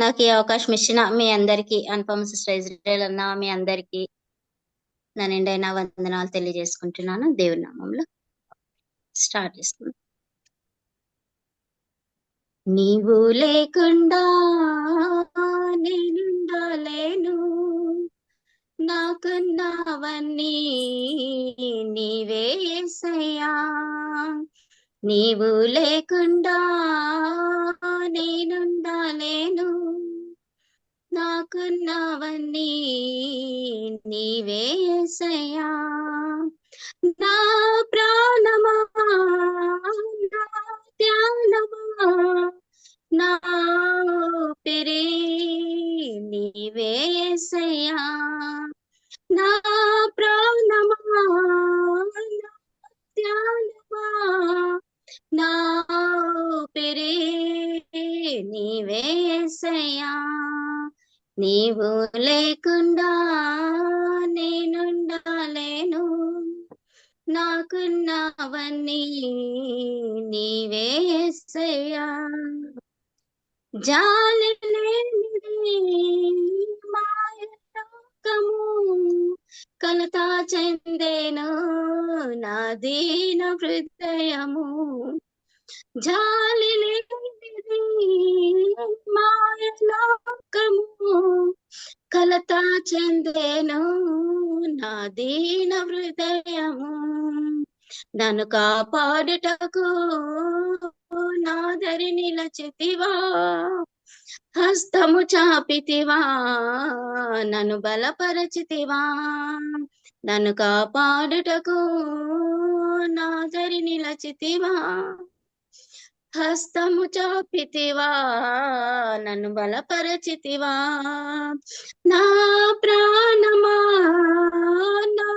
నాకు ఈ అవకాశం ఇచ్చిన మీ అందరికీ అనుపమ సిస్టర్ ఇజ్రాయెల్ అన్న మీ అందరికీ నా నిండైన వందనాలు తెలియజేసుకుంటున్నాను. దేవుని నామంలో స్టార్ట్ చేస్తున్నాను. నీవు లేకుండా నేనుండలేను, నాకున్నవన్నీ నీవే యేసయ్యా. నీవు లేకుండా నేనుండలేను, నాకున్నవన్నీ నీవే యేసయ్యా. నా ప్రాణమా, నా ధ్యానమా, నా ఊపిరే నీవే యేసయ్యా. నా ప్రాణమా, నా ధ్యానమా, నా ఊపిరే నీవే యేసయ్యా. నీవు లేకుండా నేనుండలేను, నాకున్నవన్నీ నీవే యేసయ్యా. జాలి లేనిది మాయలోకము, కలత చెందేను నా దీన హృదయము. జాలి లేనిది మాయలోకము, కలత చెందేను నా దీన హృదయము. నన్ను కాపాడుటకు నాదరి నిలచితివా, హస్తము చాపితివా, నన్ను బలపరచితివా. నన్ను కాపాడుటకు నాదరి నిలచితివా, హస్తము చాపితివా, నన్ను బలపరచితివా. నా ప్రాణమా, నా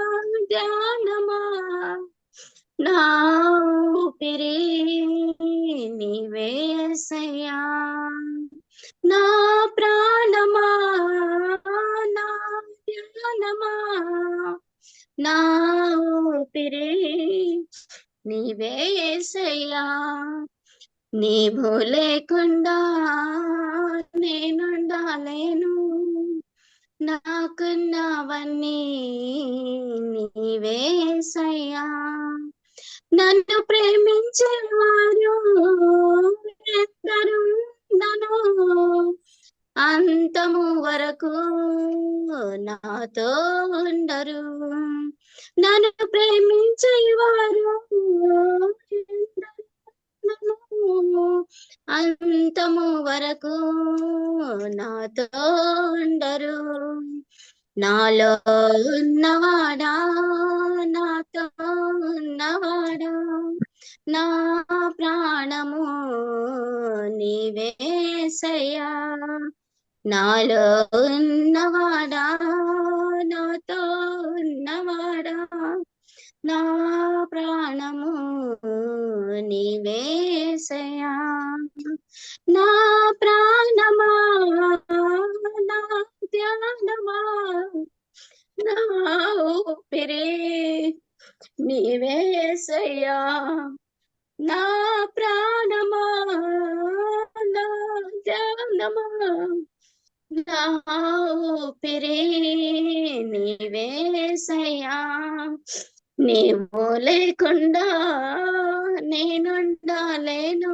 ధ్యానమా, నా ఊపిరి నీవే యేసయ్యా. నా ప్రాణమా, నా ధ్యానమా, నా ఊపిరి నీవే యేసయ్యా. నీవు లేకుండా నేనుండలేను, నాకున్నవన్నీ నీవే యేసయ్యా. నన్ను ప్రేమించేవారు ఎందరున్నను, అంతము వరకు నాతో ఉండరు. నన్ను ప్రేమించేవారు అంతము వరకు నాతో ఉండరు. నాలో ఉన్నవాడా, నాతో ఉన్నవాడా, నా ప్రాణము నీవే యేసయ్యా. నాలో ఉన్నవాడా, నాతో ఉన్నవాడా, నా ప్రాణము నీవే యేసయ్యా. నా ప్రాణమా, నా ధ్యానమా, నా ఊపిరి నీవే యేసయ్యా. నా ప్రాణమా, నా ధ్యానమా, నా ఊపిరి నీవే యేసయ్యా. నీవు లేకుండా నేనుండలేను,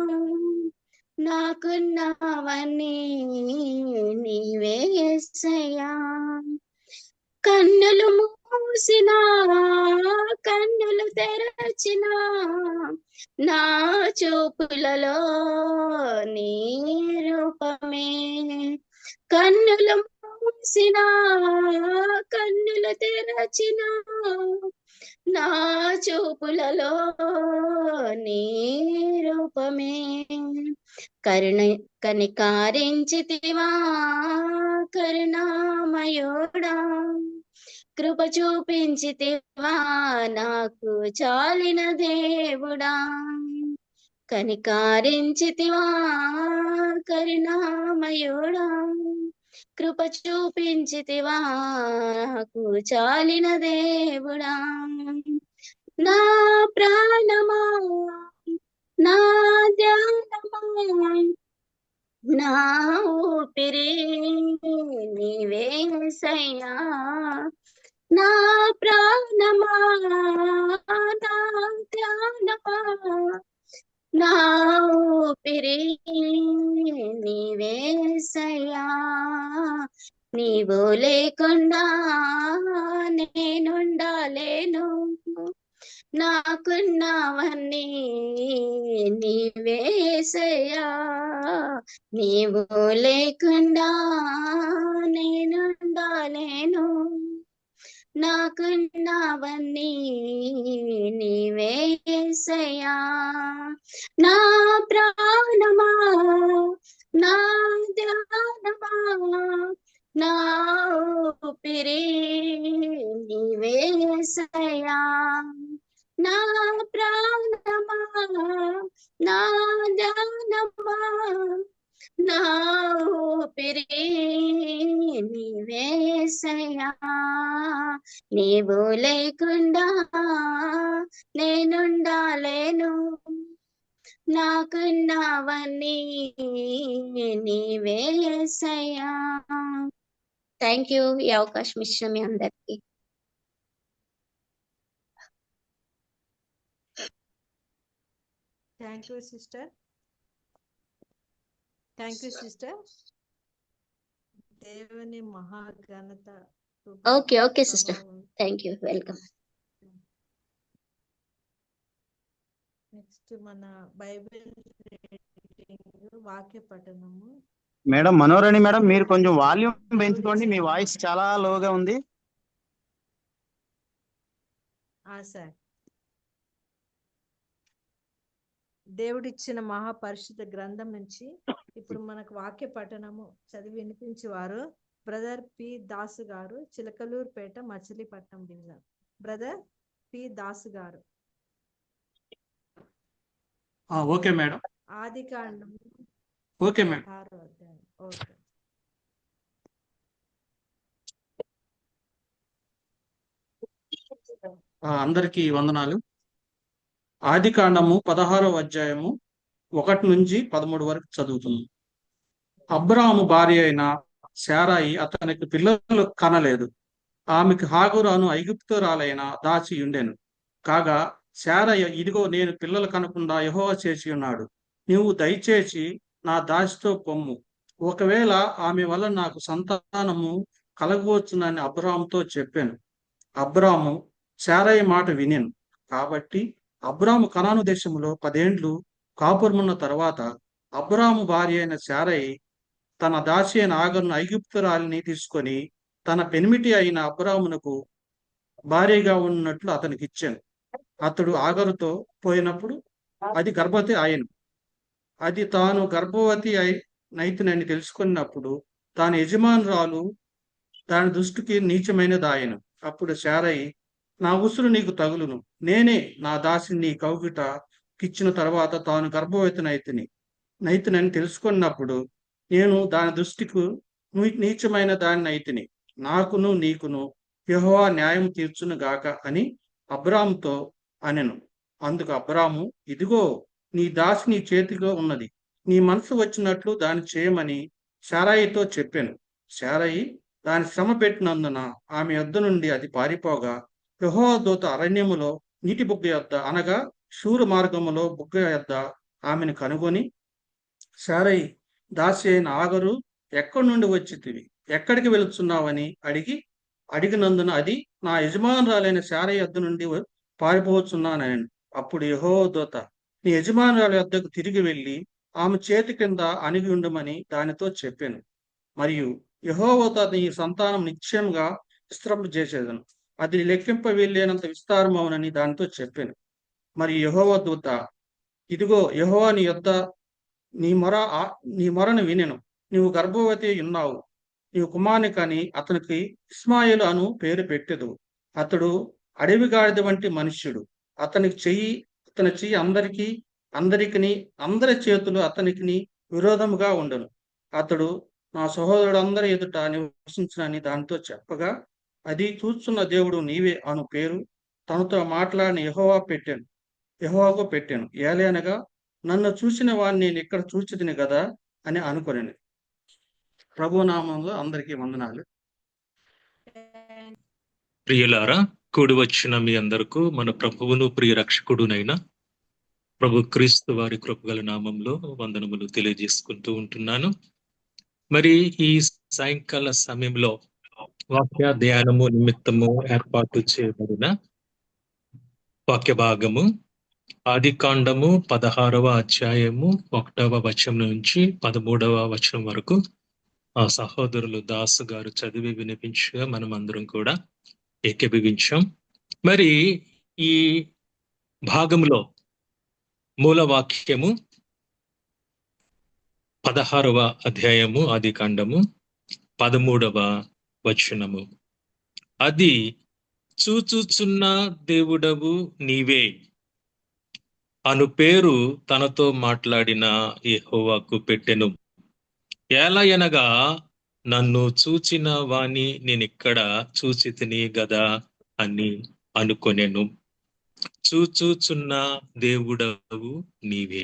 నాకున్నవన్నీ నీవే యేసయ్యా. కన్నులు మూసిన, కన్నులు తెరచిన, నా చూపులలో నీ రూపమే. కన్నులు మూసిన, కన్నులు తెరచిన, నా చూపులలో నీ రూపమే. కనికారించితివా కరుణామయోడా, కృప చూపించితివా నాకు చాలిన దేవుడా. కనికారించితివా కరుణామయోడా, కృప చూపించితివా నాకు చాలిన దేవుడా. నా ప్రాణమా, నా ధ్యానమా, నా ఊపిరి నీవే యేసయ్యా, నా ప్రాణమా నా ధ్యానమా, నా ఊపిరి నీవే యేసయ్యా, నీవు లేకుండా నేనుండాలేను, నాకున్నవన్నీ నీవే యేసయ్యా, నీవు లేకుండా నేనుండాలేను, నాకున్నవన్నీ నీవే యేసయ్యా, నా ప్రాణమా నా ధ్యానమా, నా ఊపిరి నీవే యేసయ్యా, నా ప్రాణమా నా ధ్యానమా, నా ఊపిరి నీవే యేసయ్యా, నీవు లేకుండా నేనుండాలేను, నాకున్నవన్నీ నీవే యేసయ్యా. థ్యాంక్ యూ ఈ అవకాశం ఇచ్చిన మీ అందరికి. Thank you sister. Thank you sister. దేవుని మహాఘనత. Okay sister, thank you, welcome. Next మన బైబిల్ రీడింగ్, వాక్య పఠనము. మేడం మనోరణి మేడం, మీరు కొంచెం వాల్యూమ్ పెంచుకోండి, మీ వాయిస్ చాలా లోగా ఉంది. సార్, దేవుడిచ్చిన మహాపరిశుద్ధ గ్రంథం నుంచి ఇప్పుడు మనకు వాక్య పఠనము చదివి వినిపించేవారు బ్రదర్ పి దాసు గారు, Chilakaluripet, Machilipatnam division. Brother P Dasu గారు. Okay madam. ఆదికాండం ఓకే మేడం. 6వ అధ్యాయం. ఓకే. అందరికీ వందనాలు. ఆదికాండము 16వ అధ్యాయము 1 నుంచి 13 వరకు చదువుతుంది. అబ్రాహాము భార్య అయిన శారాయి అతనికి పిల్లలు కనలేదు. ఆమెకు హాగరు అను ఐగుప్తురాలైన దాసి ఉండెను. కాగా శారయ్య, ఇదిగో నేను పిల్లలు కనకుండా యెహోవా చేసి ఉన్నాడు, నీవు దయచేసి నా దాసితో పొమ్ము, ఒకవేళ ఆమె వల్ల నాకు సంతానము కలగవచ్చునని అబ్రాహాముతో చెప్పాను. అబ్రాము శారయ్య మాట వినెను. కాబట్టి అబ్రాము కనాను దేశంలో 10 ఏండ్లు కాపురమున్న తర్వాత అబ్రాము భార్య అయిన శారయి తన దాసి అయిన ఆగరును ఐగుప్తురాలిని తీసుకొని తన పెనిమిటి అయిన అబ్రామునకు భార్యగా ఉన్నట్లు అతనికి ఇచ్చాను. అతడు ఆగరుతో పోయినప్పుడు అది గర్భవతి ఆయను. అది తాను గర్భవతి నైతునని తెలుసుకున్నప్పుడు తాను యజమానురాలు దాని దృష్టికి నీచమైనది ఆయను. అప్పుడు శారయి, నా ఉసురు నీకు తగులును, నేనే నా దాసిని నీ కౌగిటకిచ్చిన తర్వాత తాను గర్భవతి నైతునని తెలుసుకున్నప్పుడు నేను దాని దృష్టికి నీచమైన దాని నైతిని, నాకును నీకును యెహోవా న్యాయం తీర్చును గాక అని అబ్రాముతో అనెను. అందుకు అబ్రాము, ఇదిగో నీ దాసి నీ చేతిలో ఉన్నది, నీ మనసు వచ్చినట్లు దాన్ని చేయమని శారయితో చెప్పాను. శారయి దాని శ్రమ పెట్టినందున ఆమె యొద్ద నుండి అది పారిపోగా యెహోవా దూత అరణ్యములో నీటి బుగ్గ యొద్ద, అనగా శూరు మార్గములో బుగ్గ యొద్ద ఆమెను కనుగొని, శారయి దాసి అయిన ఆగరు, ఎక్కడి నుండి వచ్చితివి, ఎక్కడికి వెళుతున్నావని అడిగినందున అది, నా యజమానురాలైన శారయి యొద్ద నుండి పారిపోవచ్చున్నానని. అప్పుడు యెహోవా దూత, నీ యజమానురాలి యొద్దకు తిరిగి వెళ్ళి ఆమె చేతి కింద అణిగి ఉండమని దానితో చెప్పాను. మరియు యెహోవా దూత, నీ సంతానం నిశ్చయంగా విస్తరింపజేసేదను, అది లెక్కింప వీల్లేనంత విస్తారమవునని దానితో చెప్పాను. మరి యెహోవా దూత, ఇదిగో యెహోవా నీ యొద్ద నీ మొరను వినెను, నీవు గర్భవతి ఉన్నావు, నీవు కుమారుని కని అతనికి ఇస్మాయిలు అను పేరు పెట్టెదు. అతడు అడవి గాడిద వంటి మనుష్యుడు. అతని చెయ్యి అందరి చేతులు అతనికి విరోధముగా ఉండను. అతడు నా సహోదరుడందరి ఎదుట నివసించునని దానితో చెప్పగా, అది చూస్తున్న దేవుడు నీవే అను పేరు తనతో మాట్లాడిన యెహోవాకు పెట్టాను. ఏలయనగా నన్ను చూసిన వాడిని నేను ఇక్కడ చూచితిని కదా, అని అనుకొనెను. ప్రభు నామంలో అందరికీ వందనాలు. ప్రియులారా, కూడి వచ్చిన మీ అందరకు మన ప్రభువును ప్రియ రక్షకుడునైన ప్రభు క్రీస్తు వారి కృపగల నామంలో వందనములు తెలియజేసుకుంటూ ఉంటున్నాను. మరి ఈ సాయంకాల సమయంలో వాక్య ధ్యానము నిమిత్తము ఏర్పాటు చేయబడిన వాక్య భాగము ఆదికాండము 16వ అధ్యాయము 1వ వచనం నుంచి 13వ వచనం వరకు ఆ సహోదరులు దాసు గారు చదివి వినిపించగా మనం అందరం కూడా ఏకీభవించాం. మరి ఈ భాగంలో మూల వాక్యము 16వ అధ్యాయము ఆదికాండము 13వ వచనము. అది చూచుచున్న దేవుడవు నీవే అను పేరు తనతో మాట్లాడిన యెహోవాకు పెట్టెను. ఏలయనగా నన్ను చూచిన వాణి నేనిక్కడ చూచితిని గదా అని అనుకొనెను. చూచుచున్న దేవుడవు నీవే.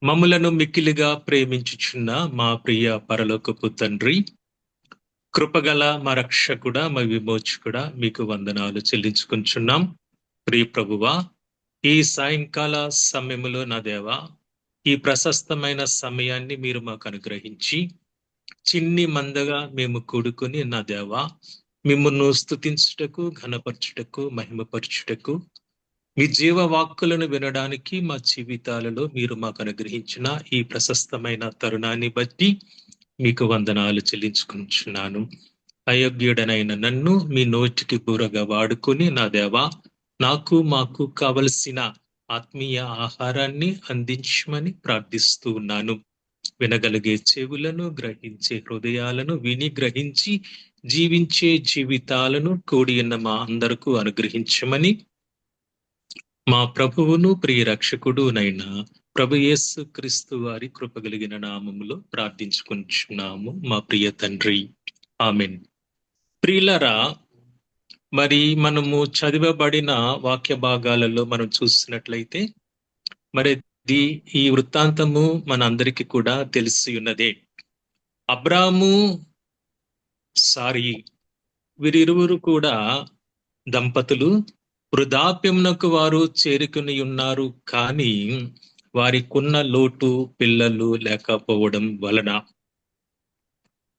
మమ్ములను మిక్కిలిగా ప్రేమించుచున్న మా ప్రియ పరలోకపు తండ్రి, కృపగల మా రక్షకుడా, మా విమోచకుడా, మీకు వందనాలు చెల్లించుకుంటున్నాం. ప్రియ ప్రభువా, ఈ సాయంకాల సమయములో నా దేవా, ఈ ప్రశస్తమైన సమయాన్ని మీరు మాకు అనుగ్రహించి చిన్ని మందగా మేము కూడుకుని నా దేవా మిమ్మును స్తుతించుటకు, ఘనపరచుటకు, మహిమపరచుటకు, మీ జీవ వాక్కులను వినడానికి మా జీవితాలలో మీరు మాకు అనుగ్రహించిన ఈ ప్రశస్తమైన తరుణాన్ని బట్టి మీకు వందనాలు చెల్లించుకుంటున్నాను. అయోగ్యుడనైన నన్ను మీ నోటికి కూరగా వాడుకొని నా దేవా నాకు మాకు కావలసిన ఆత్మీయ ఆహారాన్ని అందించమని ప్రార్థిస్తూ ఉన్నాను. వినగలిగే చెవులను, గ్రహించే హృదయాలను, విని గ్రహించి జీవించే జీవితాలను కూడి ఉన్న మా అందరకు అనుగ్రహించమని మా ప్రభువును ప్రియ రక్షకుడునైన ప్రభు యేసు క్రీస్తు వారి కృపగలిగిన నామములో ప్రార్థించుకుంటున్నాము మా ప్రియ తండ్రి, ఆమెన్. ప్రియులరా, మరి మనము చదివబడిన వాక్య భాగాలలో మనం చూసినట్లయితే మరి ఈ వృత్తాంతము మన అందరికీ కూడా తెలిసి ఉన్నదే. అబ్రాము, సారీ, వీరిరువురు కూడా దంపతులు వృద్ధాప్యమునకు వారు చేరుకుని ఉన్నారు. కానీ వారికున్న లోటు పిల్లలు లేకపోవడం వలన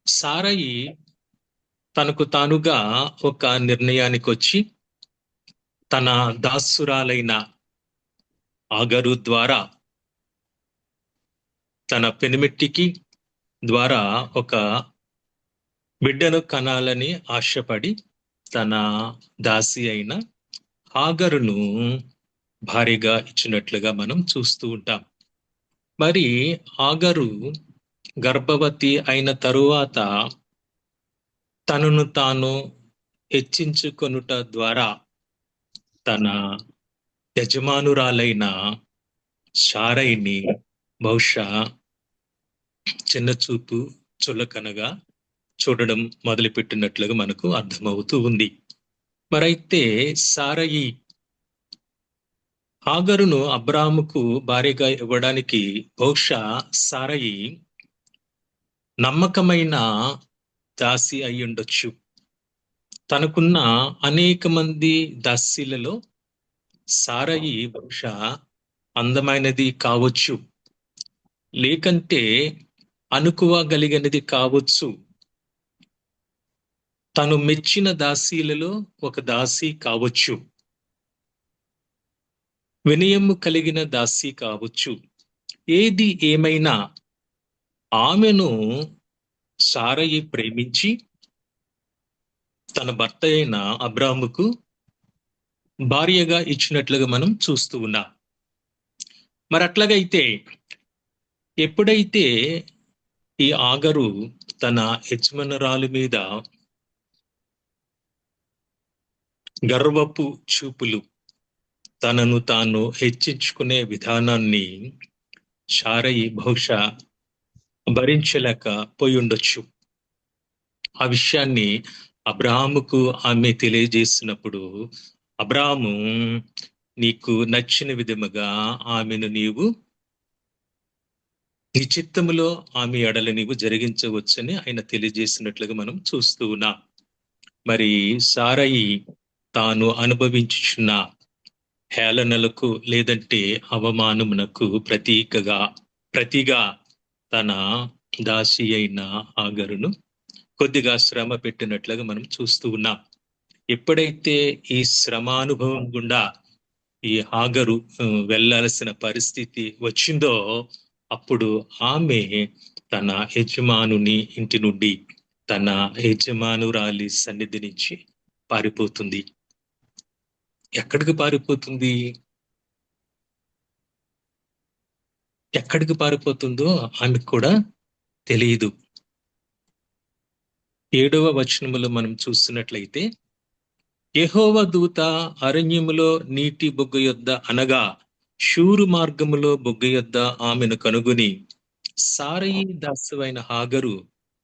సారయి తనకు తానుగా ఒక నిర్ణయానికి వచ్చి తన దాసురాలైన ఆగరు ద్వారా తన పెనిమిట్టికి ద్వారా ఒక బిడ్డను కనాలని ఆశపడి తన దాసి అయిన హాగరును భార్యగా ఇచ్చినట్లుగా మనం చూస్తూ ఉంటాం. మరి హాగరు గర్భవతి అయిన తరువాత తనను తాను హెచ్చించుకొనుట ద్వారా తన యజమానురాలైన శారయిని బహుశా చిన్నచూపు చులకనగా చూడడం మొదలుపెట్టినట్లుగా మనకు అర్థమవుతూ ఉంది. మరైతే సారయి హాగరును అబ్రాముకు భార్యగా ఇవ్వడానికి బహుశా సారయి నమ్మకమైన దాసి అయి ఉండొచ్చు. తనకున్న అనేక మంది దాసీలలో సారయి బహుశా అందమైనది కావచ్చు, లేకంటే అనుకోగలిగినది కావచ్చు. తను మెచ్చిన దాసీలలో ఒక దాసి కావచ్చు, వినయము కలిగిన దాసి కావచ్చు. ఏది ఏమైనా ఆమెను సారయి ప్రేమించి తన భర్త అయిన అబ్రాముకు భార్యగా ఇచ్చినట్లుగా మనం చూస్తూ ఉన్నాం. మరి అట్లాగైతే ఎప్పుడైతే ఈ ఆగరు తన యజమానురాలు మీద గర్వపు చూపులు, తనను తాను హెచ్చించుకునే విధానాన్ని సారయి బహుశా భరించలేకపోయి ఉండొచ్చు. ఆ విషయాన్ని అబ్రాహాముకు ఆమె తెలియజేసినప్పుడు అబ్రాహాము నీకు నచ్చిన విధముగా ఆమెను నీవు నీ చిత్తములో ఆమె ఎడల నీవు జరిగించవచ్చని ఆయన తెలియజేసినట్లుగా మనం చూస్తూ ఉన్నాం. మరి సారయి తాను అనుభవించుచున్న హేళనలకు లేదంటే అవమానమునకు ప్రతిగా తన దాసి అయిన హాగరును కొద్దిగా శ్రమ పెట్టినట్లుగా మనం చూస్తూ ఉన్నాం. ఎప్పుడైతే ఈ శ్రమానుభవం గుండా ఈ హాగరు వెళ్ళాల్సిన పరిస్థితి వచ్చిందో అప్పుడు ఆమె తన యజమానుని ఇంటి నుండి తన యజమానురాలి సన్నిధి నుంచి పారిపోతుంది. ఎక్కడికి పారిపోతుంది? ఎక్కడికి పారిపోతుందో ఆమెకు కూడా తెలియదు. 7వ వచనములో మనం చూస్తున్నట్లయితే, యెహోవా దూత అరణ్యములో నీటి బొగ్గ యొద్ద అనగా షూరు మార్గములో బొగ్గ యొద్ద ఆమెను కనుగొని, సారయి దాసువైన హాగరు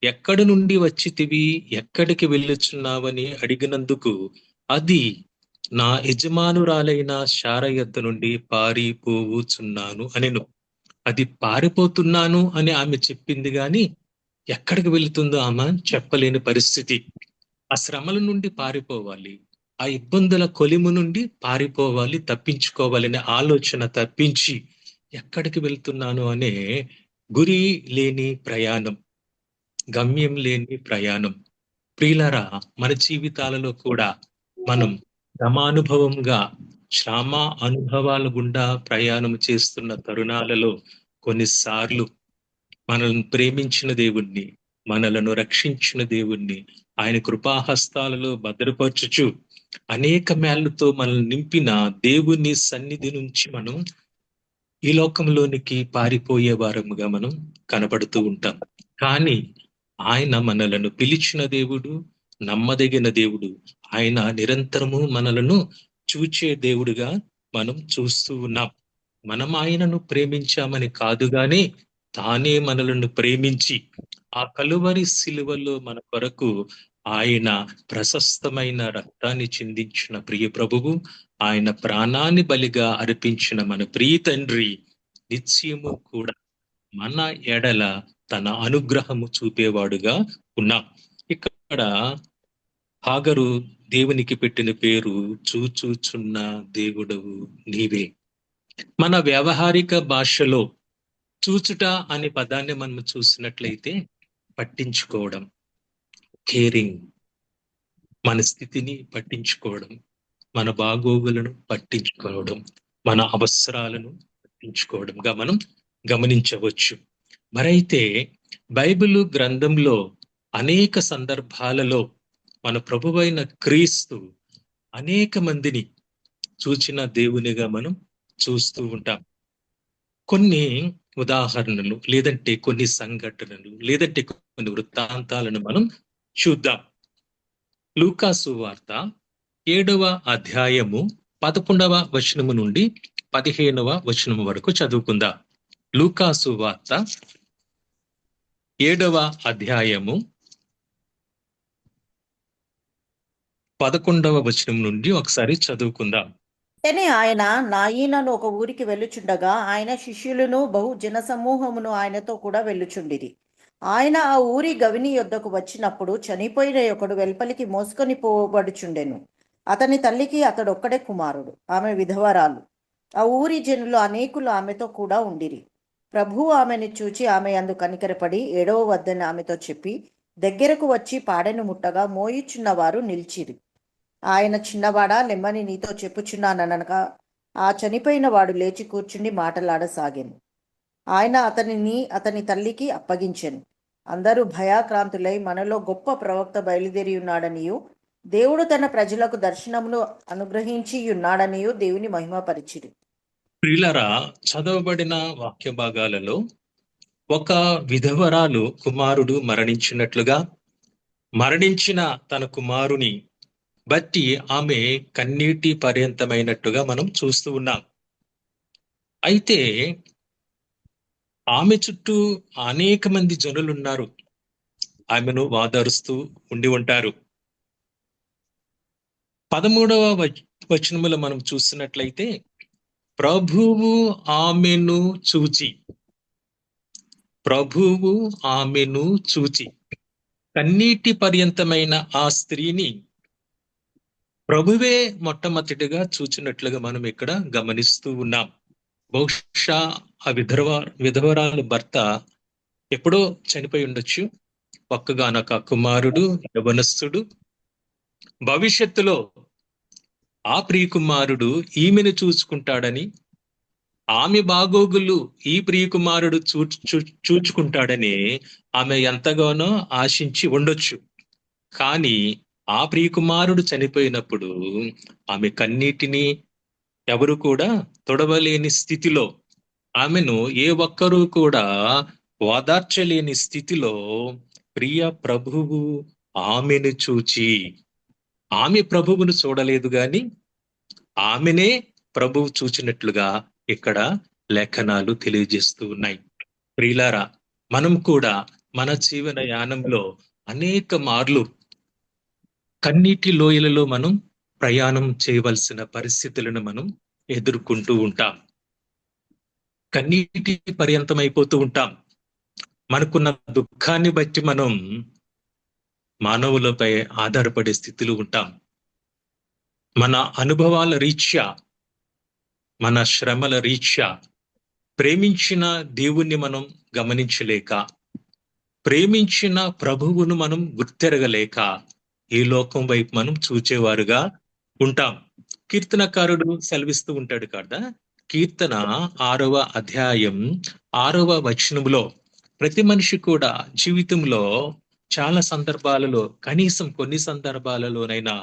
ఎక్కడి నుండి వచ్చితివి, ఎక్కడికి వెళ్ళుచున్నావని అడిగినందుకు, అది నా యజమానురాలైన శారా యొద్ద నుండి పారిపోవుచున్నాను అనెను. అది పారిపోతున్నాను అని ఆమె చెప్పింది గాని ఎక్కడికి వెళుతుందో ఆమె చెప్పలేని పరిస్థితి. ఆ శ్రమల నుండి పారిపోవాలి, ఆ ఇబ్బందుల కొలిము నుండి పారిపోవాలి, తప్పించుకోవాలనే ఆలోచన తప్పించి ఎక్కడికి వెళ్తున్నాను అనే గురి లేని ప్రయాణం, గమ్యం లేని ప్రయాణం. ప్రియులారా, మన జీవితాలలో కూడా మనం శ్రమానుభవంగా శ్రమ అనుభవాల గుండా ప్రయాణం చేస్తున్న తరుణాలలో కొన్నిసార్లు మనల్ని ప్రేమించిన దేవుణ్ణి, మనలను రక్షించిన దేవుణ్ణి ఆయన కృపాహస్తాలలో భద్రపరచుచు అనేక మేళ్లతో మనల్ని నింపిన దేవుని సన్నిధి నుంచి మనం ఈ లోకంలోనికి పారిపోయే వారముగా మనం కనబడుతూ ఉంటాం. కానీ ఆయన మనలను పిలిచిన దేవుడు, నమ్మదగిన దేవుడు. ఆయన నిరంతరము మనలను చూచే దేవుడుగా మనం చూస్తూ ఉన్నాం. మనం ఆయనను ప్రేమించామని కాదు గాని తానే మనలను ప్రేమించి ఆ కలువరి సిలువలో మన కొరకు ఆయన ప్రశస్తమైన రక్తాన్ని చిందించిన ప్రియ ప్రభువు, ఆయన ప్రాణాన్ని బలిగా అర్పించిన మన ప్రియ తండ్రి నిత్యము కూడా మన ఎడల తన అనుగ్రహము చూపేవాడుగా ఉన్నాం. ఇక్కడ హాగరు దేవునికి పెట్టిన పేరు చూచుచున్న దేవుడవు నీవే. మన వ్యవహారిక భాషలో చూచుట అనే పదాన్ని మనం చూసినట్లయితే పట్టించుకోవడం, కేరింగ్, మన స్థితిని పట్టించుకోవడం, మన బాగోగులను పట్టించుకోవడం, మన అవసరాలను పట్టించుకోవడంగా మనం గమనించవచ్చు. మరైతే బైబిల్ గ్రంథంలో అనేక సందర్భాలలో మన ప్రభువైన క్రీస్తు అనేక మందిని చూచిన దేవునిగా మనం చూస్తూ ఉంటాం. కొన్ని ఉదాహరణలు లేదంటే కొన్ని సంఘటనలు లేదంటే కొన్ని వృత్తాంతాలను మనం చూద్దాం. లూకాసు వార్త 7వ అధ్యాయము 11వ వచనము నుండి 15వ వచనము వరకు చదువుకుందాం. లూకాసు వార్త 7వ అధ్యాయము 11వ వచనం నుండి ఒకసారి చదువుకుందాం. వెంటనే ఆయన నాయీనను ఒక ఊరికి వెళ్ళుచుండగా ఆయన శిష్యులను బహు జనసమూహమును ఆయనతో కూడా వెళ్ళుచుండిరి. ఆయన ఆ ఊరి గవిని యొద్దకు వచ్చినప్పుడు చనిపోయిన ఒకడు వెల్పలికి మోసుకొని పోబడుచుండెను. అతని తల్లికి అతడొక్కడే కుమారుడు, ఆమె విధవరాలు. ఆ ఊరి జనులు అనేకులు ఆమెతో కూడా ఉండిరి. ప్రభువు ఆమెను చూచి ఆమె యందు కనికరపడి 7వ వద్దని ఆమెతో చెప్పి దగ్గరకు వచ్చి పాడెను ముట్టగా మోయుచున్న వారు నిలిచిరి. ఆయన చిన్నవాడా, లెమ్మని నీతో చెప్పుచున్నాననగా ఆ చనిపోయిన వాడు లేచి కూర్చుండి మాటలాడసాగాను. ఆయన అతనిని అతని తల్లికి అప్పగించెను. అందరూ భయాక్రాంతులై మనలో గొప్ప ప్రవక్త బయలుదేరి ఉన్నాడనియు దేవుడు తన ప్రజలకు దర్శనమును అనుగ్రహించి ఉన్నాడనియు దేవుని మహిమపరిచిరి. ప్రియులారా, చదవబడిన వాక్య భాగాలలో ఒక విధవరాలు కుమారుడు మరణించినట్లుగా, మరణించిన తన కుమారుని బట్టి ఆమె కన్నీటి పర్యంతమైనట్టుగా మనం చూస్తూ ఉన్నాం. అయితే ఆమె చుట్టూ అనేక మంది జనులు ఉన్నారు, ఆమెను వాదారుస్తూ ఉండి ఉంటారు. 13వ వచనములో మనం చూసినట్లయితే ప్రభువు ఆమెను చూచి, ప్రభువు ఆమెను చూచి కన్నీటి పర్యంతమైన ఆ స్త్రీని ప్రభువే మొట్టమొదటిగా చూచినట్లుగా మనం ఇక్కడ గమనిస్తూ ఉన్నాం. బహుశా ఆ విధవరాలు భర్త ఎప్పుడో చనిపోయి ఉండొచ్చు. ఒక్కగానొక కుమారుడు, యవనస్తుడు. భవిష్యత్తులో ఆ ప్రియకుమారుడు ఈమెను చూసుకుంటాడని, ఆమె బాగోగులు ఈ ప్రియకుమారుడు చూచుకుంటాడని ఆమె ఎంతగానో ఆశించి ఉండొచ్చు. కానీ ఆ ప్రియకుమారుడు చనిపోయినప్పుడు ఆమె కన్నీటిని ఎవరు కూడా తొడవలేని స్థితిలో, ఆమెను ఏ ఒక్కరూ కూడా ఓదార్చలేని స్థితిలో ప్రియ ప్రభువు ఆమెను చూచి, ఆమె ప్రభువును చూడలేదు గాని ఆమెనే ప్రభువు చూచినట్లుగా ఇక్కడ లేఖనాలు తెలియజేస్తూ ఉన్నాయి. ప్రియులారా, మనం కూడా మన జీవన యానంలో అనేక మార్లు కన్నీటి లోయలలో మనం ప్రయాణం చేయవలసిన పరిస్థితులను మనం ఎదుర్కొంటూ ఉంటాం. కన్నీటి పర్యంతమైపోతూ ఉంటాం. మనకున్న దుఃఖాన్ని బట్టి మనం మానవులపై ఆధారపడే స్థితిలో ఉంటాం. మన అనుభవాల రీత్యా, మన శ్రమల రీత్యా ప్రేమించిన దేవుణ్ణి మనం గమనించలేక, ప్రేమించిన ప్రభువును మనం గుర్తెరగలేక ఈ లోకం వైపు మనం చూచేవారుగా ఉంటాం. కీర్తనకారుడు సెలవిస్తూ ఉంటాడు కదా, కీర్తన 6వ అధ్యాయం 6వ వచనములో ప్రతి మనిషి కూడా జీవితంలో చాలా సందర్భాలలో, కనీసం కొన్ని సందర్భాలలోనైనా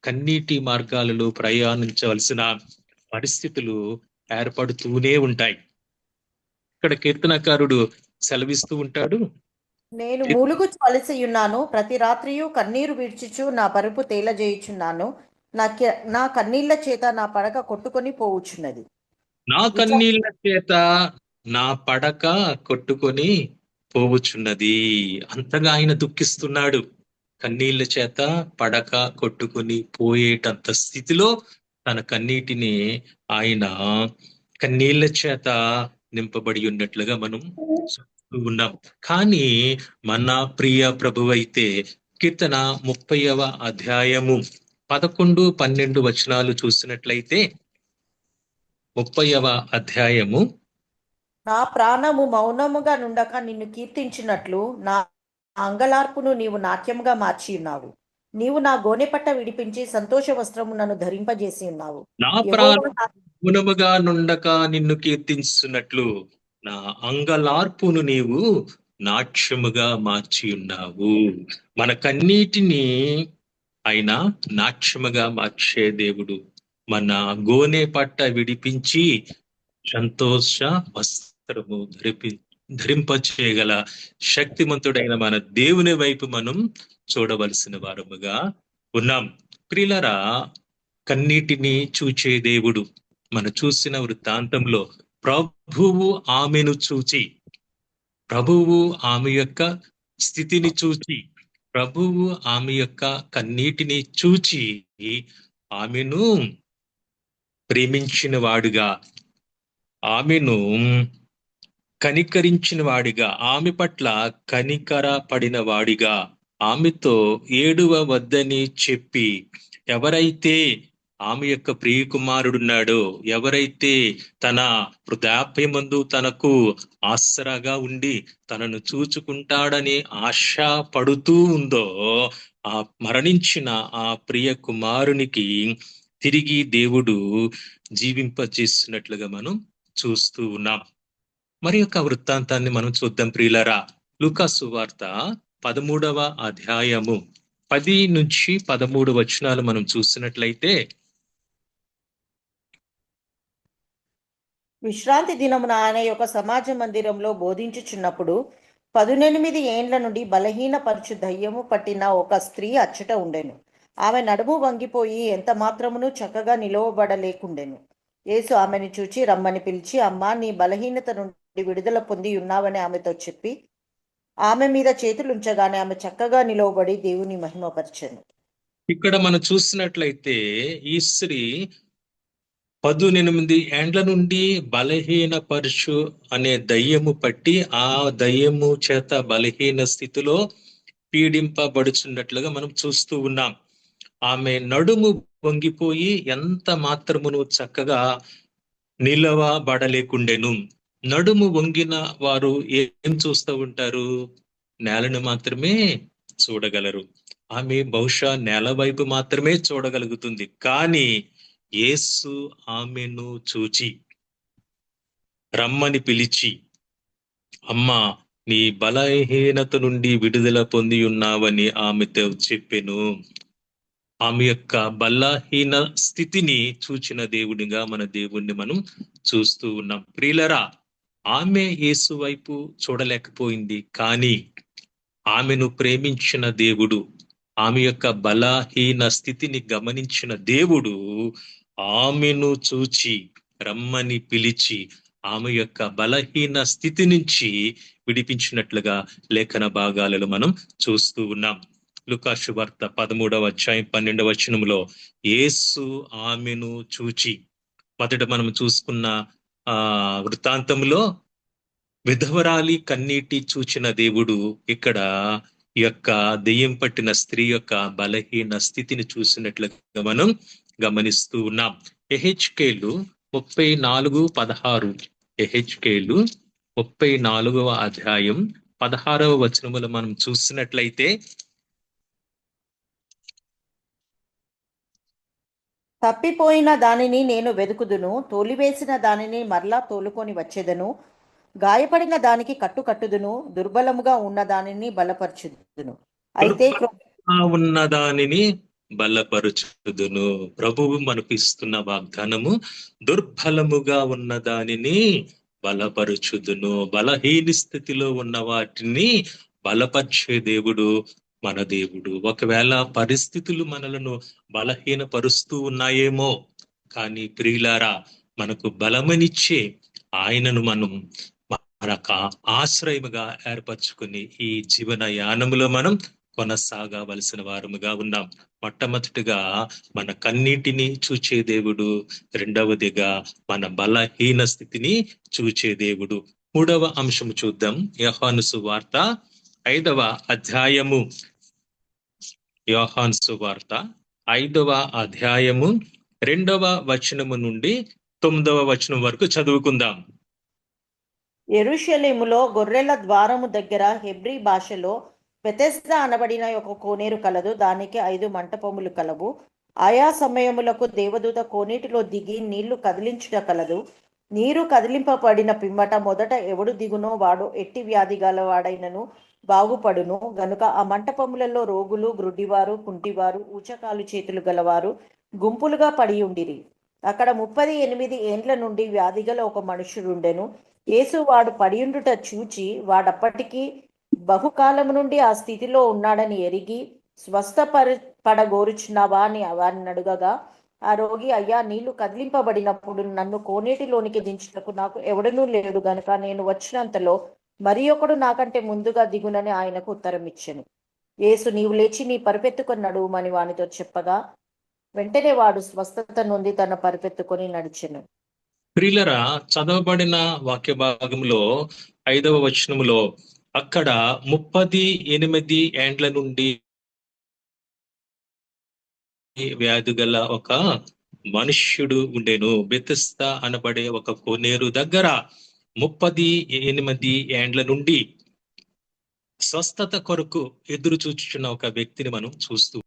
కన్నీటి మార్గాలలో ప్రయాణించవలసిన పరిస్థితులు ఏర్పడుతూనే ఉంటాయి. ఇక్కడ కీర్తనకారుడు సెలవిస్తూ ఉంటాడు, నేను మూలుగు అలసియున్నాను, ప్రతి రాత్రియు కన్నీరు విడ్చుచు నా పరుపు తేలజేయుచున్నాను. నా కన్నీళ్ల చేత నా పడక కొట్టుకొని పోవుచున్నది. నా కన్నీళ్ల చేత నా పడక కొట్టుకొని పోవుచున్నది. అంతగా ఆయన దుఃఖిస్తున్నాడు. కన్నీళ్ల చేత పడక కొట్టుకొని పోయేటంత స్థితిలో తన కన్నీటిని ఆయన కన్నీళ్ల చేత నింపబడి ఉన్నట్లుగా మనం ఉన్నాం. కానీ మన ప్రియ ప్రభువు అయితే కీర్తన 30వ అధ్యాయము 11, 12 వచనాలు చూసినట్లయితే, 30వ అధ్యాయము, నా ప్రాణము మౌనముగా నుండక నిన్ను కీర్తించినట్లు నా అంగలార్పును నీవు నాట్యముగా మార్చి ఉన్నావు. నీవు నా గోనెపట్ట విడిపించి సంతోష వస్త్రము నన్ను ధరింపజేసి ఉన్నావు. నా ప్రాణము మౌనముగా నుండక నిన్ను కీర్తించున్నట్లు నా అంగలార్పును నీవు నాట్యముగా మార్చి ఉన్నావు. మన కన్నీటిని ఆయన నాట్యముగా మార్చే దేవుడు. మన గోనె పట్ట విడిపించి సంతోష వస్త్రము ధరింపచేయగల శక్తిమంతుడైన మన దేవుని వైపు మనం చూడవలసిన వారముగా ఉన్నాం. ప్రియులారా, కన్నీటిని చూచే దేవుడు. మనం చూసిన వృత్తాంతంలో ప్రభువు ఆమెను చూచి, ప్రభువు ఆమె యొక్క స్థితిని చూచి, ప్రభువు ఆమె యొక్క కన్నీటిని చూచి ఆమెను ప్రేమించిన వాడుగా, ఆమెను కనికరించిన వాడిగా, ఆమె పట్ల కనికర పడిన వాడిగా, ఆమెతో ఏడువ వద్దని చెప్పి, ఎవరైతే ఆమె యొక్క ప్రియకుమారుడున్నాడో, ఎవరైతే తన వృద్ధాప్యమందు తనకు ఆసరాగా ఉండి తనను చూచుకుంటాడని ఆశ పడుతూ ఉందో, ఆ మరణించిన ఆ ప్రియ కుమారునికి తిరిగి దేవుడు జీవింపజేస్తున్నట్లుగా మనం చూస్తూ ఉన్నాం. మరి యొక్క వృత్తాంతాన్ని మనం చూద్దాం ప్రియులారా. లూకా సువార్త 13వ అధ్యాయము 10 నుంచి 13 వచనాలు మనం చూసినట్లయితే, విశ్రాంతి దినమున ఆయన యొక్క సమాజ మందిరంలో బోధించుచున్నప్పుడు 18 ఏండ్ల నుండి బలహీనపరచు దయ్యము పట్టిన ఒక స్త్రీ అచ్చట ఉండెను. ఆమె నడుము వంగిపోయి ఎంత మాత్రమును చక్కగా నిలవబడలేకుండెను. యేసు ఆమెను చూచి రమ్మని పిలిచి, అమ్మా, నీ బలహీనత నుండి విడుదల పొంది ఉన్నావని ఆమెతో చెప్పి ఆమె మీద చేతులుంచగానే ఆమె చక్కగా నిలవబడి దేవుని మహిమపరచెను. ఇక్కడ మనం చూసినట్లయితే ఈ స్త్రీ 18 ఏండ్ల నుండి బలహీనపరుచు అనే దయ్యము పట్టి ఆ దయ్యము చేత బలహీన స్థితిలో పీడింపబడుచున్నట్లుగా మనం చూస్తూ ఉన్నాం. ఆమె నడుము వంగిపోయి ఎంత మాత్రమును చక్కగా నిలవబడలేకుండెను. నడుము వంగిన వారు ఏం చూస్తూ ఉంటారు? నేలను మాత్రమే చూడగలరు. ఆమె బహుశా నేల వైపు మాత్రమే చూడగలుగుతుంది. కానీ యేసు ఆమెను చూచి రమ్మని పిలిచి, అమ్మా, నీ బలహీనత నుండి విడుదల పొంది ఉన్నావని ఆమెతో చెప్పెను. ఆమె యొక్క బలహీన స్థితిని చూచిన దేవుడిగా మన దేవుణ్ణి మనం చూస్తూ ఉన్నాం. ప్రియులరా, ఆమె యేసు వైపు చూడలేకపోయింది, కానీ ఆమెను ప్రేమించిన దేవుడు, ఆమె యొక్క బలహీన స్థితిని గమనించిన దేవుడు ఆమెను చూచి రమ్మని పిలిచి ఆమె యొక్క బలహీన స్థితి నుంచి విడిపించినట్లుగా లేఖన భాగాలలో మనం చూస్తూ ఉన్నాం. లూకా సువార్త 13వ అధ్యాయం 12వ వచనంలో యేసు ఆమెను చూచి, మొదట మనం చూసుకున్న వృత్తాంతంలో విధవరాలి కన్నీటి చూచిన దేవుడు ఇక్కడ ఈ యొక్క దెయ్యం పట్టిన స్త్రీ యొక్క బలహీన స్థితిని చూసినట్లుగా మనం గమనిస్తూ ఉన్నాం. యెహెజ్కేలు 34:16, యెహెజ్కేలు 34వ అధ్యాయం 16వ వచనములో మనం చూసినట్లయితే, తప్పిపోయిన దానిని నేను వెదుకుదును, తోలివేసిన దానిని మరలా తోలుకొని వచ్చేదను, గాయపడిన దానికి కట్టుదును, దుర్బలముగా ఉన్న దానిని బలపరచుదును. అయితే ఉన్న దానిని బలపరుచుదును. ప్రభువు మనకు ఇస్తున్న వాగ్దానము, దుర్బలముగా ఉన్న దానిని బలపరుచుదును. బలహీన స్థితిలో ఉన్న వాటిని బలపరిచే దేవుడు మన దేవుడు. ఒకవేళ పరిస్థితులు మనలను బలహీనపరుస్తూ ఉన్నాయేమో, కానీ ప్రియులారా, మనకు బలమనిచ్చే ఆయనను మనం మనకు ఆశ్రయముగా ఏర్పరచుకుని ఈ జీవన యానములో మనం కొనసాగవలసిన వారముగా ఉన్నాం. మొట్టమొదటిగా మన కన్నీటిని చూచే దేవుడు, రెండవదిగా మన బలహీన స్థితిని చూచే దేవుడు. మూడవ అంశము చూద్దాం. యోహాను సువార్త 5వ అధ్యాయము, యోహాను సువార్త 5వ అధ్యాయము 2వ వచనము నుండి 9వ వచనం వరకు చదువుకుందాం. యెరూషలేములో గొర్రెల ద్వారము దగ్గర హెబ్రీ భాషలో బెతెస్దా అనబడిన ఒక కోనేరు కలదు. దానికి 5 మంటపములు కలవు. ఆయా సమయములకు దేవదూత కోనేటిలో దిగి నీళ్లు కదిలించుట కలదు. నీరు కదిలింపబడిన పిమ్మట మొదట ఎవడు దిగునో వాడు ఎట్టి వ్యాధి గలవాడైనను బాగుపడును. గనుక ఆ మంటపములలో రోగులు, గ్రుడ్డివారు, కుంటివారు, ఊచకాలు చేతులు గలవారు గుంపులుగా పడి ఉండిరి. అక్కడ 38 ఏండ్ల నుండి వ్యాధిగల ఒక మనుష్యుడుండెను. యేసు వాడు పడియుండుట చూచి వాడప్పటికీ బహుకాలము నుండి ఆ స్థితిలో ఉన్నాడని ఎరిగి, స్వస్థపడగోరుచున్నావా అని వారిని అడుగగా, ఆ రోగి, అయ్యా, నీళ్లు కదిలింపబడినప్పుడు నన్ను కోనేటిలోనికి దించుటకు నాకు ఎవడనూ లేడు గనుక నేను వచ్చినంతలో మరి ఒకడు నాకంటే ముందుగా దిగునని ఆయనకు ఉత్తరం ఇచ్చెను. యేసు, నీవు లేచి నీ పరుపెత్తుకొని నడువుమని వానితో చెప్పగా, వెంటనే వాడు స్వస్థత నొంది తన పరుపెత్తుకొని నడిచెను. ప్రియులరా, చదవబడిన వాక్య భాగంలో 5వ వచనములో అక్కడ 38 ఏండ్ల నుండి వ్యాధి గల ఒక మనుష్యుడు ఉండెను. బెతెస్దా అనబడే ఒక కోనేరు దగ్గర 38 ఏండ్ల నుండి స్వస్థత కొరకు ఎదురు చూచుచున్న ఒక వ్యక్తిని మనం చూస్తూ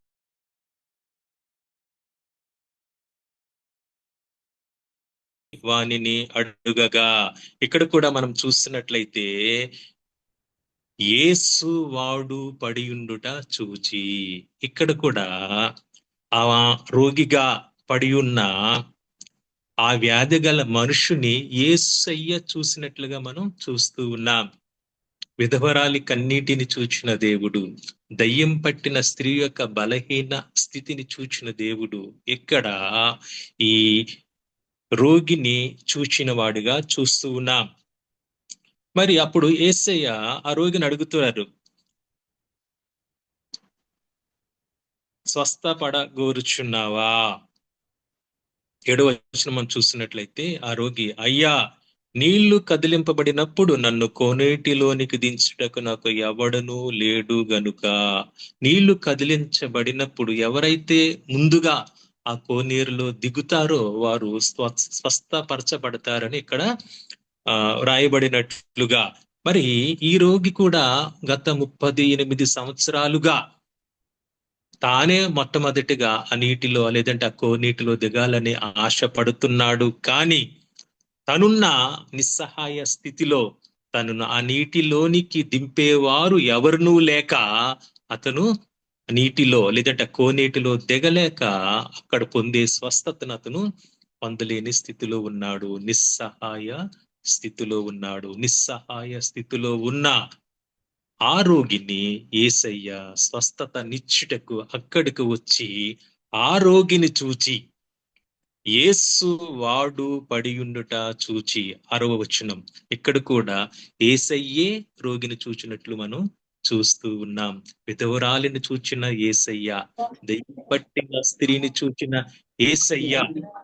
వానిని అడుగగా, ఇక్కడ కూడా మనం చూస్తున్నట్లయితే యేసు వాడు పడియుండుట చూచి, ఇక్కడ కూడా ఆ రోగిగా పడి ఉన్న ఆ వ్యాధి గల మనుషుని యేసయ్య చూసినట్లుగా మనం చూస్తూ ఉన్నాం. విధవరాలి కన్నీటిని చూచిన దేవుడు, దయ్యం పట్టిన స్త్రీ యొక్క బలహీన స్థితిని చూచిన దేవుడు ఇక్కడ ఈ రోగిని చూచిన వాడిగా చూస్తూ ఉన్నాం. మరి అప్పుడు యేసయ్య ఆ రోగిని అడుగుతున్నారు, స్వస్థపడగోరుచున్నావా? 7వ వచనం మనం చూస్తున్నట్లయితే ఆ రోగి, అయ్యా నీళ్లు కదిలింపబడినప్పుడు నన్ను కోనేటిలోనికి దించుటకు నాకు ఎవడనూ లేడు గనుక. నీళ్లు కదిలించబడినప్పుడు ఎవరైతే ముందుగా ఆ కోనేరులో దిగుతారో వారు స్వస్థపరచబడతారని ఇక్కడ వ్రాయబడినట్లుగా, మరి ఈ రోగి కూడా గత 38 సంవత్సరాలుగా తానే మొట్టమొదటిగా ఆ నీటిలో లేదంటే ఆ కోనీటిలో దిగాలని ఆశపడుతున్నాడు. కానీ తనున్న నిస్సహాయ స్థితిలో తనను ఆ నీటిలోనికి దింపేవారు ఎవరినూ లేక అతను నీటిలో లేదంటే కోనేటిలో దిగలేక అక్కడ పొందే స్వస్థతను అతను పొందలేని స్థితిలో ఉన్నాడు. నిస్సహాయ స్థితిలో ఉన్నాడు. నిస్సహాయ స్థితిలో ఉన్న ఆ రోగిని యేసయ్య స్వస్థత నిచ్చుటకు అక్కడికి వచ్చి ఆ రోగిని చూచి యేసు వాడు పడియుండుట చూచి, 6వ వచనం ఇక్కడ కూడా యేసయ్యే రోగిని చూచినట్లు మనం చూస్తూ ఉన్నాం. విధవరాలిని చూచిన యేసయ్య, దెయ్యం పట్టిన స్త్రీని చూచిన యేసయ్య,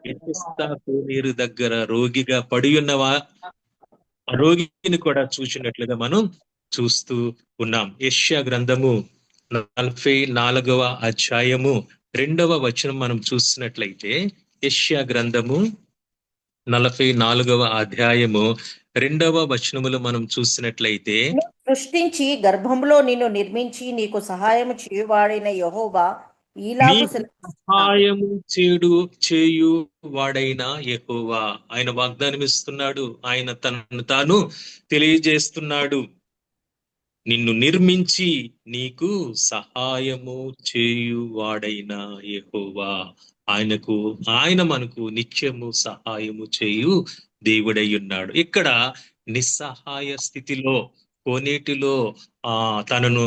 బెతెస్దా కోనేరు దగ్గర రోగిగా పడి ఉన్నవా ఆ రోగిని కూడా చూసినట్లుగా మనం చూస్తూ ఉన్నాం. యెషయా గ్రంథము 44వ అధ్యాయము 2వ వచనం మనం చూసినట్లయితే, యెషయా గ్రంథము 44వ అధ్యాయము 2వ వచనములో మనం చూసినట్లయితే, సృష్టించి గర్భంలో నిన్ను నిర్మించి నీకు సహాయం చేయువాడైన యెహోవా ఈలాగు నీకు సహాయము చేయు వాడైన యెహోవా, ఆయన వాగ్దానం ఇస్తున్నాడు. ఆయన తనను తాను తెలియజేస్తున్నాడు. నిన్ను నిర్మించి నీకు సహాయము చేయువాడైన యెహోవా, ఆయన మనకు నిత్యము సహాయము చేయు దేవుడై ఉన్నాడు. ఇక్కడ నిస్సహాయ స్థితిలో కోనేటిలో తనను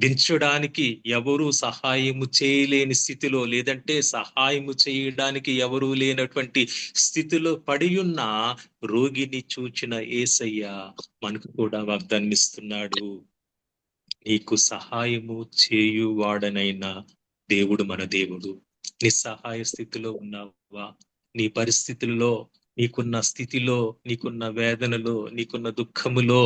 దించడానికి ఎవరు సహాయము చేయలేని స్థితిలో, లేదంటే సహాయము చేయడానికి ఎవరు లేనటువంటి స్థితిలో పడి ఉన్న రోగిని చూచిన యేసయ్య మనకు కూడా వాగ్దానం ఇస్తున్నాడు. నీకు సహాయము చేయువాడనైన దేవుడు మన దేవుడు. నిస్సహాయ స్థితిలో ఉన్నావా? నీ పరిస్థితుల్లో, నీకున్న స్థితిలో, నీకున్న వేదనలో, నీకున్న దుఃఖములో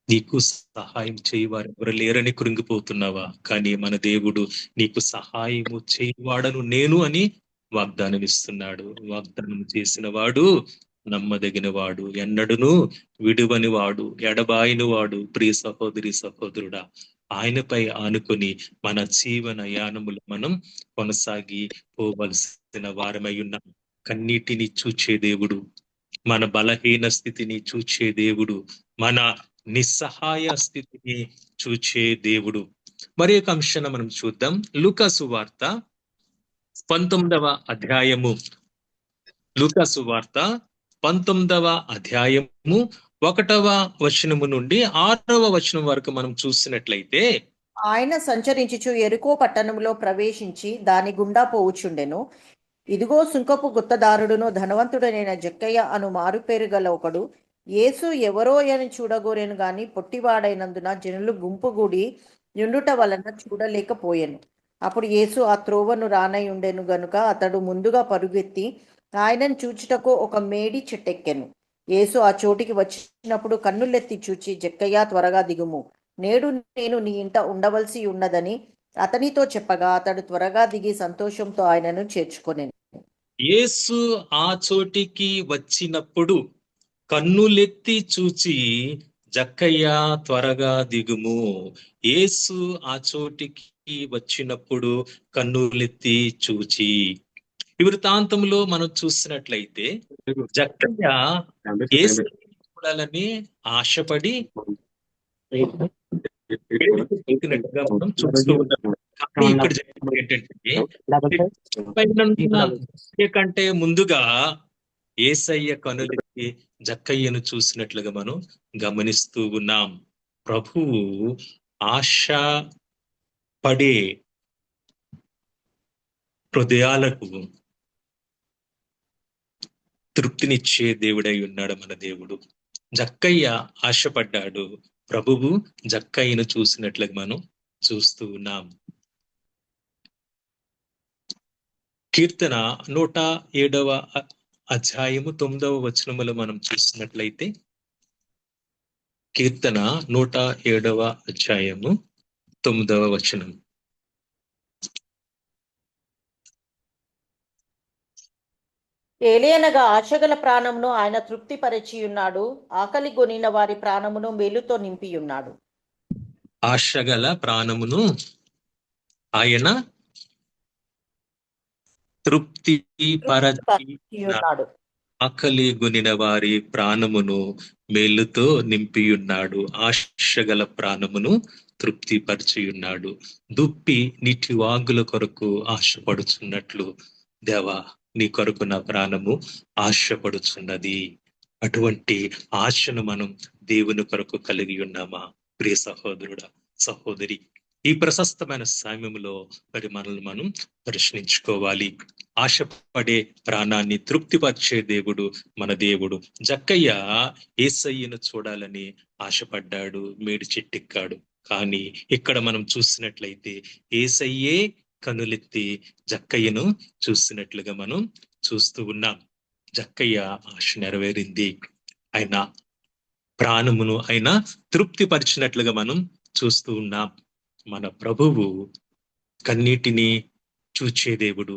నీకు సహాయం చేయవారు ఎవరు లేరని కృంగిపోతున్నావా? కానీ మన దేవుడు నీకు సహాయము చేయవాడను నేను అని వాగ్దానం ఇస్తున్నాడు. వాగ్దానం చేసిన వాడు నమ్మదగిన వాడు, ఎన్నడును విడువని వాడు, ఎడబాయిని వాడు. ప్రియ సహోదరి సహోదరుడా, ఆయనపై ఆనుకొని మన జీవన యానములు మనం కొనసాగి పోవలసిన వారమై ఉన్నాం. కన్నీటిని చూచే దేవుడు, మన బలహీన స్థితిని చూచే దేవుడు, మన నిస్సహాయ స్థితిని చూచే దేవుడు. మరి ఒక అంశాన్ని మనం చూద్దాం. లూకా సువార్త 19వ అధ్యాయము, లూకా సువార్త 19వ అధ్యాయము 1వ వచనము నుండి 6వ వచనం వరకు మనం చూసినట్లయితే, ఆయన సంచరించుచు యెరికో పట్టణంలో ప్రవేశించి దాని గుండా పోవుచుండెను. ఇదిగో సుంకపు గుత్తదారుడును ధనవంతుడైన జక్కయ్య అను మారుపేరు గల ఒకడు యేసు ఎవరో అని చూడగోరెను గాని పొట్టివాడైనందున జనులు గుంపుగూడి నిండుట వలన చూడలేకపోయెను. అప్పుడు యేసు ఆ త్రోవను రానయుండెను గనుక అతడు ముందుగా పరుగెత్తి ఆయనను చూచుటకు ఒక మేడి చెట్టెక్కెను. యేసు ఆ చోటికి వచ్చినప్పుడు కన్నులెత్తి చూచి, జక్కయ్య త్వరగా దిగుము, నేడు నేను నీ ఇంట ఉండవలసి ఉన్నదని అతనితో చెప్పగా అతడు త్వరగా దిగి సంతోషంతో ఆయనను చేర్చుకొనెను. యేసు ఆ చోటికి వచ్చినప్పుడు కన్నులెత్తి చూచి, జక్కయ్య త్వరగా దిగుము. యేసు ఆ చోటికి వచ్చినప్పుడు కన్నులెత్తి చూచి. ఈ వృత్తాంతంలో మనం చూసినట్లయితే జక్కయ్య యేసు చూడాలని ఆశపడి మనం చూస్తూ ఉన్నాం. కానీ ఇక్కడ జరిగింది ఏంటంటే కంటే ముందుగా యేసయ్య కనులెత్తి జక్కయ్యను చూసినట్లుగా మనం గమనిస్తూ ఉన్నాం. ప్రభువు ఆశ పడే హృదయాలకు తృప్తినిచ్చే దేవుడై ఉన్నాడు మన దేవుడు. జక్కయ్య ఆశపడ్డాడు, ప్రభువు జక్కయ్యను చూసినట్లుగా మనం చూస్తూ ఉన్నాం. కీర్తన 107వ అధ్యాయము 9వ వచనములో మనం చూసినట్లయితే, కీర్తన 107వ అధ్యాయము 9వ వచనం. ఏలియనగా ఆశగల ప్రాణమును ఆయన తృప్తిపరచి ఉన్నాడు, ఆకలి గొనిన వారి ప్రాణమును మేలుతో నింపి ఉన్నాడు. ఆశగల ప్రాణమును ఆయన తృప్తి పరచి ఉన్నాడు, ఆకలి గొనిన వారి ప్రాణమును మేలుతో నింపి ఉన్నాడు. ఆశగల ప్రాణమును తృప్తిపరిచి ఉన్నాడు. దుప్పి నీటి వాగుల కొరకు ఆశపడుచున్నట్లు దేవా, నీ కొరకు నా ప్రాణము ఆశపడుచున్నది. అటువంటి ఆశను మనం దేవుని కొరకు కలిగి ఉన్నామా ప్రియ సహోదరుడా, సహోదరి? ఈ ప్రశస్తమైన సమయంలో మరి మనల్ని మనం ప్రశ్నించుకోవాలి. ఆశపడే ప్రాణాన్ని తృప్తిపరిచే దేవుడు మన దేవుడు. జక్కయ్య యేసయ్యను చూడాలని ఆశపడ్డాడు, మేడి చెట్టెక్కాడు. కానీ ఇక్కడ మనం చూసినట్లయితే యేసయ్యే కనులెత్తి జక్కయ్యను చూసినట్లుగా మనం చూస్తూ ఉన్నాం. జక్కయ్య ఆశ నెరవేరింది. ఆయన ప్రాణమును ఆయన తృప్తిపరిచినట్లుగా మనం చూస్తూ ఉన్నాం. మన ప్రభువు కన్నీటిని చూచే దేవుడు,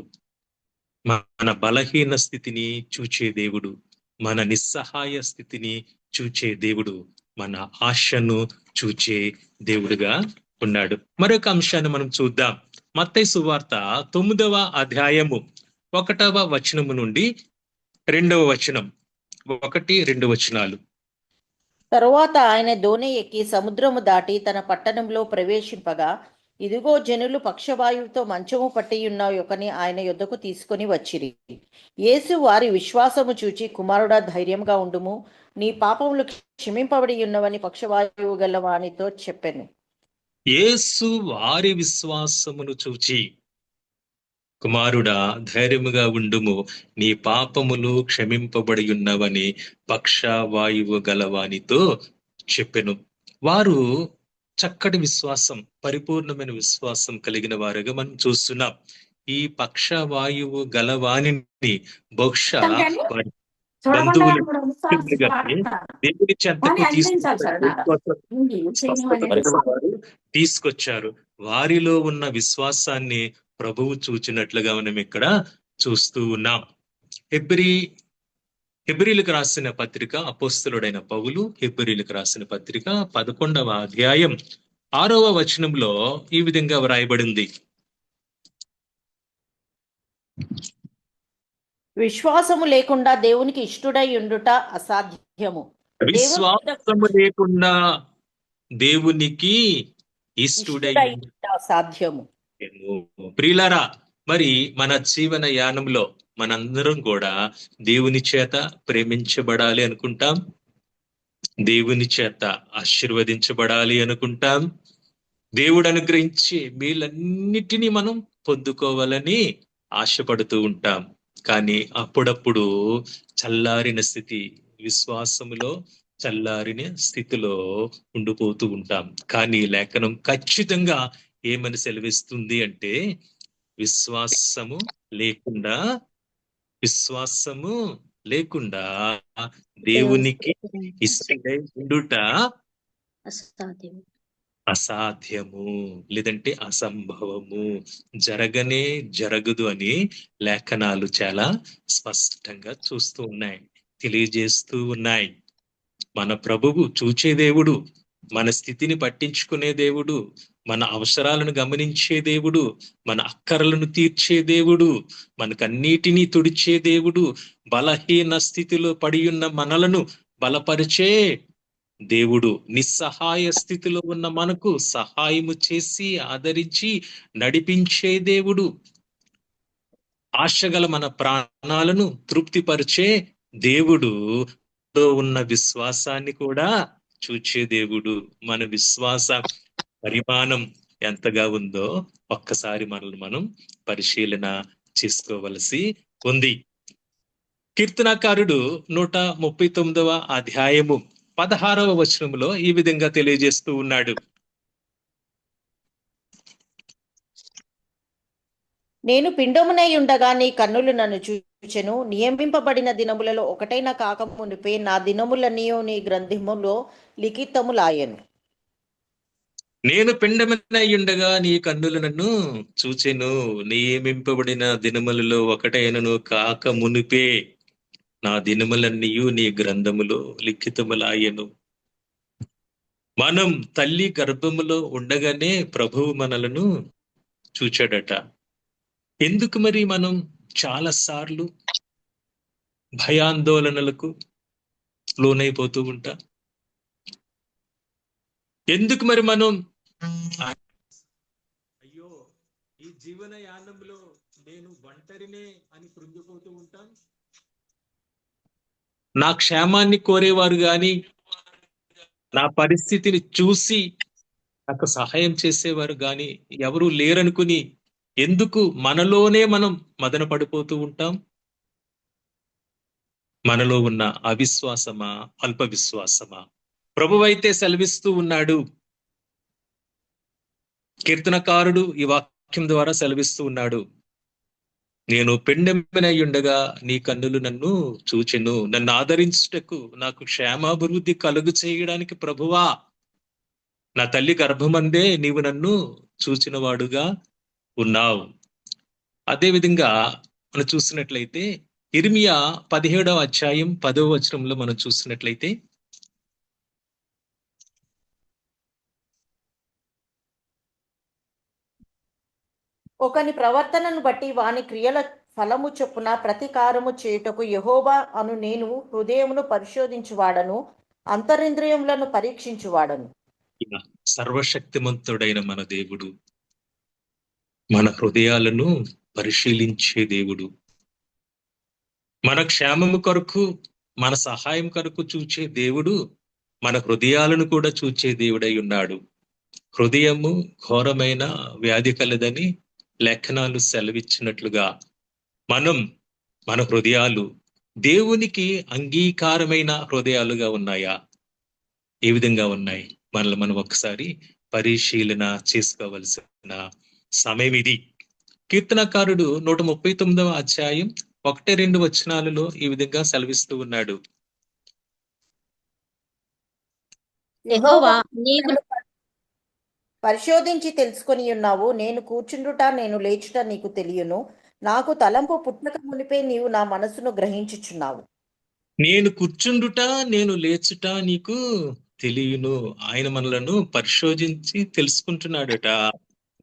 మన బలహీన స్థితిని చూచే దేవుడు, మన నిస్సహాయ స్థితిని చూచే దేవుడు, మన ఆశను చూచే దేవుడుగా ఉన్నాడు. మరొక అంశాన్ని మనం చూద్దాం. మత్తయి సువార్త 9వ అధ్యాయము 1వ వచనము నుండి 2వ వచనం, 1-2 వచనాలు. తరువాత ఆయన దోణి ఎక్కి సముద్రము దాటి తన పట్టణంలో ప్రవేశింపగా, ఇదిగో జనులు పక్షవాయువుతో మంచము పట్టి ఉన్న ఒకని ఆయన యొద్దకు తీసుకొని వచ్చిరి. యేసు వారి విశ్వాసము చూచి, కుమారుడా, ధైర్యంగా ఉండుము, నీ పాపములు క్షమింపబడి ఉన్నవని పక్షవాయువు గల వానితో చెప్పెను. యేసు వారి విశ్వాసమును చూచి, కుమారుడా, ధైర్యముగా ఉండుము, నీ పాపములు క్షమింపబడి ఉన్నవని పక్షవాయువు గలవానితో చెప్పెను. వారు చక్కటి విశ్వాసం, పరిపూర్ణమైన విశ్వాసం కలిగిన వారుగా మనం చూస్తున్నాం. ఈ పక్షవాయువు గలవాణిని బహుశా వారి బంధువులు దేవుడి చెంతకు తీసుకొచ్చారు. వారిలో ఉన్న విశ్వాసాన్ని ప్రభువు చూచినట్లుగా మనం ఇక్కడ చూస్తూ ఉన్నాం. హెబ్రీలకు రాసిన పత్రిక, అపోస్తలుడైన పౌలు హెబ్రీలకు రాసిన పత్రిక 11వ అధ్యాయం 6వ వచనంలో ఈ విధంగా వ్రాయబడింది. విశ్వాసము లేకుండా దేవునికి ఇష్టుడై ఉండుట అసాధ్యము. విశ్వాసము లేకుండా దేవునికి ఇష్టుడై ఉండుట అసాధ్యము. ప్రియులారా, మరి మన జీవన యానంలో మనందరం కూడా దేవుని చేత ప్రేమించబడాలి అనుకుంటాం, దేవుని చేత ఆశీర్వదించబడాలి అనుకుంటాం, దేవుడు అనుగ్రహించి వీళ్ళన్నిటినీ మనం పొందుకోవాలని ఆశపడుతూ ఉంటాం. కానీ అప్పుడప్పుడు చల్లారిన స్థితి, విశ్వాసములో చల్లారిన స్థితిలో ఉండిపోతూ ఉంటాం. కానీ లేఖనం ఖచ్చితంగా ఏమని సెలవిస్తుంది అంటే, విశ్వాసము లేకుండా దేవునికి ఇష్టడై ఉండుట అసాధ్యము, లేదంటే అసంభవము, జరగదు అని లేఖనాలు చాలా స్పష్టంగా తెలియజేస్తూ ఉన్నాయి. మన ప్రభువు చూచే దేవుడు, మన స్థితిని పట్టించుకునే దేవుడు, మన అవసరాలను గమనించే దేవుడు, మన అక్కరలను తీర్చే దేవుడు, మనకన్నిటినీ తుడిచే దేవుడు, బలహీన స్థితిలో పడి ఉన్న మనలను బలపరిచే దేవుడు, నిస్సహాయ స్థితిలో ఉన్న మనకు సహాయము చేసి ఆదరించి నడిపించే దేవుడు, ఆశగల మన ప్రాణాలను తృప్తిపరిచే దేవుడు, ఉన్న విశ్వాసాన్ని కూడా చూచే దేవుడు. మన విశ్వాస పరిమాణం ఎంతగా ఉందో ఒక్కసారి మనల్ని మనం పరిశీలన చేసుకోవలసి ఉంది. కీర్తనాకారుడు 139వ అధ్యాయము 16వ వచనంలో ఈ విధంగా తెలియజేస్తూ ఉన్నాడు. నేను పిండమునై ఉండగా నీ కన్నులు నన్ను చూచెను. నియమింపబడిన దినములలో ఒకటైనా కాక మునిపే నా దినములన్నీయు నీ గ్రంథములో లిఖితములాయెను. నేను పిండమనయ్యుండగా నీ కన్నులు నన్ను చూచెను. నియమింపబడిన దినములలో ఒకటైనను కాక మునిపే నా దినములన్నీయు నీ గ్రంథములో లిఖితములాయెను. మనం తల్లి గర్భములో ఉండగానే ప్రభువు మనలను చూచాడట. ఎందుకు మరి మనం చాలా సార్లు భయాందోళనలకు లోనైపోతూ ఉంటాం? ఎందుకు మరి మనం అయ్యో ఈ జీవన యానంలో నేను ఒంటరినే అని కృంగిపోతూ ఉంటాం? నా క్షేమాన్ని కోరేవారు గాని, నా పరిస్థితిని చూసి నాకు సహాయం చేసేవారు గాని ఎవరు లేరనుకుని ఎందుకు మనలోనే మనం మదన పడిపోతూ ఉంటాం? మనలో ఉన్న అవిశ్వాసమా, అల్ప విశ్వాసమా? ప్రభువైతే సెలవిస్తూ ఉన్నాడు. కీర్తనకారుడు ఈ వాక్యం ద్వారా సెలవిస్తూ ఉన్నాడు. నేను పెండెంబెనయ్యుండగా నీ కన్నులు నన్ను చూచెను. నన్ను ఆదరించుటకు, నాకు క్షేమాభివృద్ధి కలుగు చేయడానికి ప్రభువా నా తల్లి గర్భమందే నీవు నన్ను చూచిన వాడుగా ఉన్నావు. అదేవిధంగా మనం చూసినట్లయితే ఇర్మియా 17వ అధ్యాయం 10వ వచనంలో మనం చూసినట్లయితే ఒకని ప్రవర్తనను బట్టి వాని క్రియల ఫలము చొప్పున ప్రతీకారము చేయుటకు యెహోవా అను నేను హృదయమును పరిశోధించువాడను, అంతరింద్రియములను పరీక్షించువాడను. సర్వశక్తిమంతుడైన మన దేవుడు మన హృదయాలను పరిశీలించే దేవుడు. మన క్షేమము కొరకు, మన సహాయం కొరకు చూచే దేవుడు మన హృదయాలను కూడా చూచే దేవుడై ఉన్నాడు. హృదయము ఘోరమైన వ్యాధి కలదని లేఖనాలు సెలవిచ్చినట్లుగా మన హృదయాలు దేవునికి అంగీకారమైన హృదయాలుగా ఉన్నాయా? ఏ విధంగా ఉన్నాయి? మనల్ని మనం ఒకసారి పరిశీలన చేసుకోవలసిన సమయం ఇది. కీర్తనకారుడు 139వ అధ్యాయం 1-2 వచనాలలో ఈ విధంగా సెలవిస్తూ ఉన్నాడు. యెహోవా నీవు పరిశోధించి తెలుసుకొని ఉన్నావు. నేను కూర్చుండుట, నేను లేచుట నీకు తెలియను. నాకు తలంపు పుట్టక మునిపే నీవు నా మనసును గ్రహించుచున్నావు. నేను కూర్చుండుట, నేను లేచుట నీకు తెలియను. ఆయన మనలను పరిశోధించి తెలుసుకుంటున్నాడట.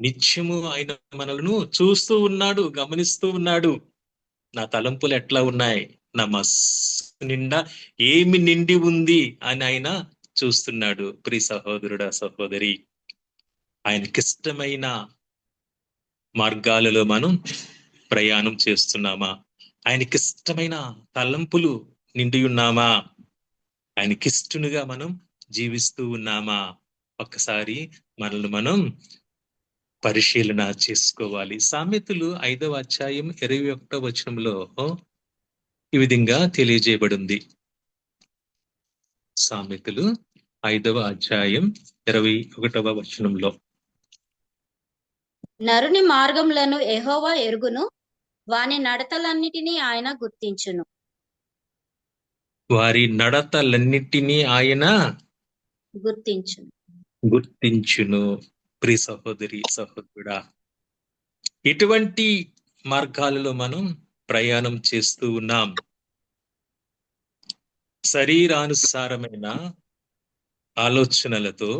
నిత్యము ఆయన మనలను చూస్తూ ఉన్నాడు, గమనిస్తూ ఉన్నాడు. నా తలంపులు ఎట్లా ఉన్నాయి, నా మనస్సు నిండా ఏమి నిండి ఉంది అని ఆయన చూస్తున్నాడు. ప్రియ సహోదరుడా, సహోదరి, ఆయనకిష్టమైన మార్గాలలో మనం ప్రయాణం చేస్తున్నామా? ఆయనకిష్టమైన తలంపులు నిండి ఉన్నామా? ఆయనకిష్టునిగా మనం జీవిస్తూ ఉన్నామా? ఒక్కసారి మనల్ని మనం పరిశీలన చేసుకోవాలి. సామెతలు 5వ అధ్యాయం 21వ వచనంలో ఈ విధంగా తెలియజేయబడింది. సామెతలు 5వ అధ్యాయం 21వ వచనంలో, నరుని మార్గములను యెహోవా ఎరుగును, వాని నడతలన్నిటినీ ఆయన గుర్తించును. వారి నడతలన్నిటినీ ఆయన గుర్తించును. ప్రియ సహోదరి, సహోదరుడా, ఇటువంటి మార్గాలలో మనం ప్రయాణం చేస్తూ ఉన్నాం. శరీరానుసారమైన ఆలోచనలతో,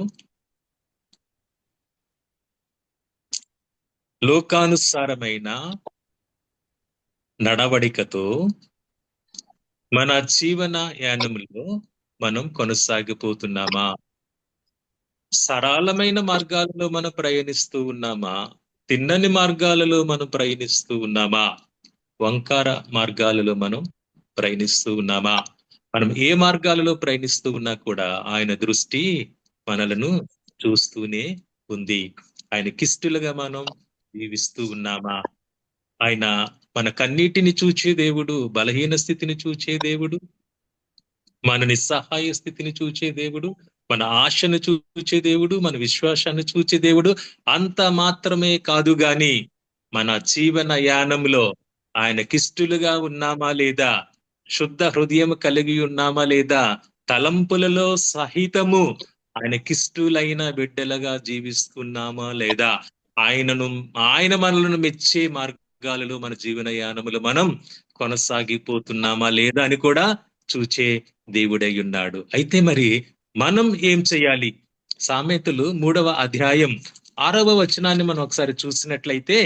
లోకానుసారమైన నడవడికతో మన జీవన యానంలో మనం కొనసాగిపోతున్నామా? సరళమైన మార్గాలలో మనం ప్రయాణిస్తూ ఉన్నామా? తిన్నని మార్గాలలో మనం ప్రయాణిస్తూ ఉన్నామా? వంకార మార్గాలలో మనం ప్రయాణిస్తూ ఉన్నామా? మనం ఏ మార్గాలలో ప్రయాణిస్తూ ఉన్నా కూడా ఆయన దృష్టి మనలను చూస్తూనే ఉంది. ఆయనకిష్టులుగా మనం జీవిస్తూ ఉన్నామా? ఆయన మన కన్నీటిని చూచే దేవుడు, బలహీన స్థితిని చూచే దేవుడు, మన నిస్సహాయ స్థితిని చూచే దేవుడు, మన ఆశను చూచే దేవుడు, మన విశ్వాసాన్ని చూచే దేవుడు. అంత మాత్రమే కాదు గాని మన జీవన యానంలో ఆయనకిష్టులుగా ఉన్నామా లేదా, శుద్ధ హృదయం కలిగి ఉన్నామా లేదా, తలంపులలో సహితము ఆయనకిష్టులైన బిడ్డలుగా జీవిస్తున్నామా లేదా, ఆయన మనలను మెచ్చే మార్గాలలో మన జీవన యానములు మనం కొనసాగిపోతున్నామా లేదా అని కూడా చూచే దేవుడై ఉన్నాడు. అయితే మరి మనం ఏం చేయాలి? సామెతలు 3వ అధ్యాయం 6వ వచనాన్ని మనం ఒకసారి చూసినట్లయితే,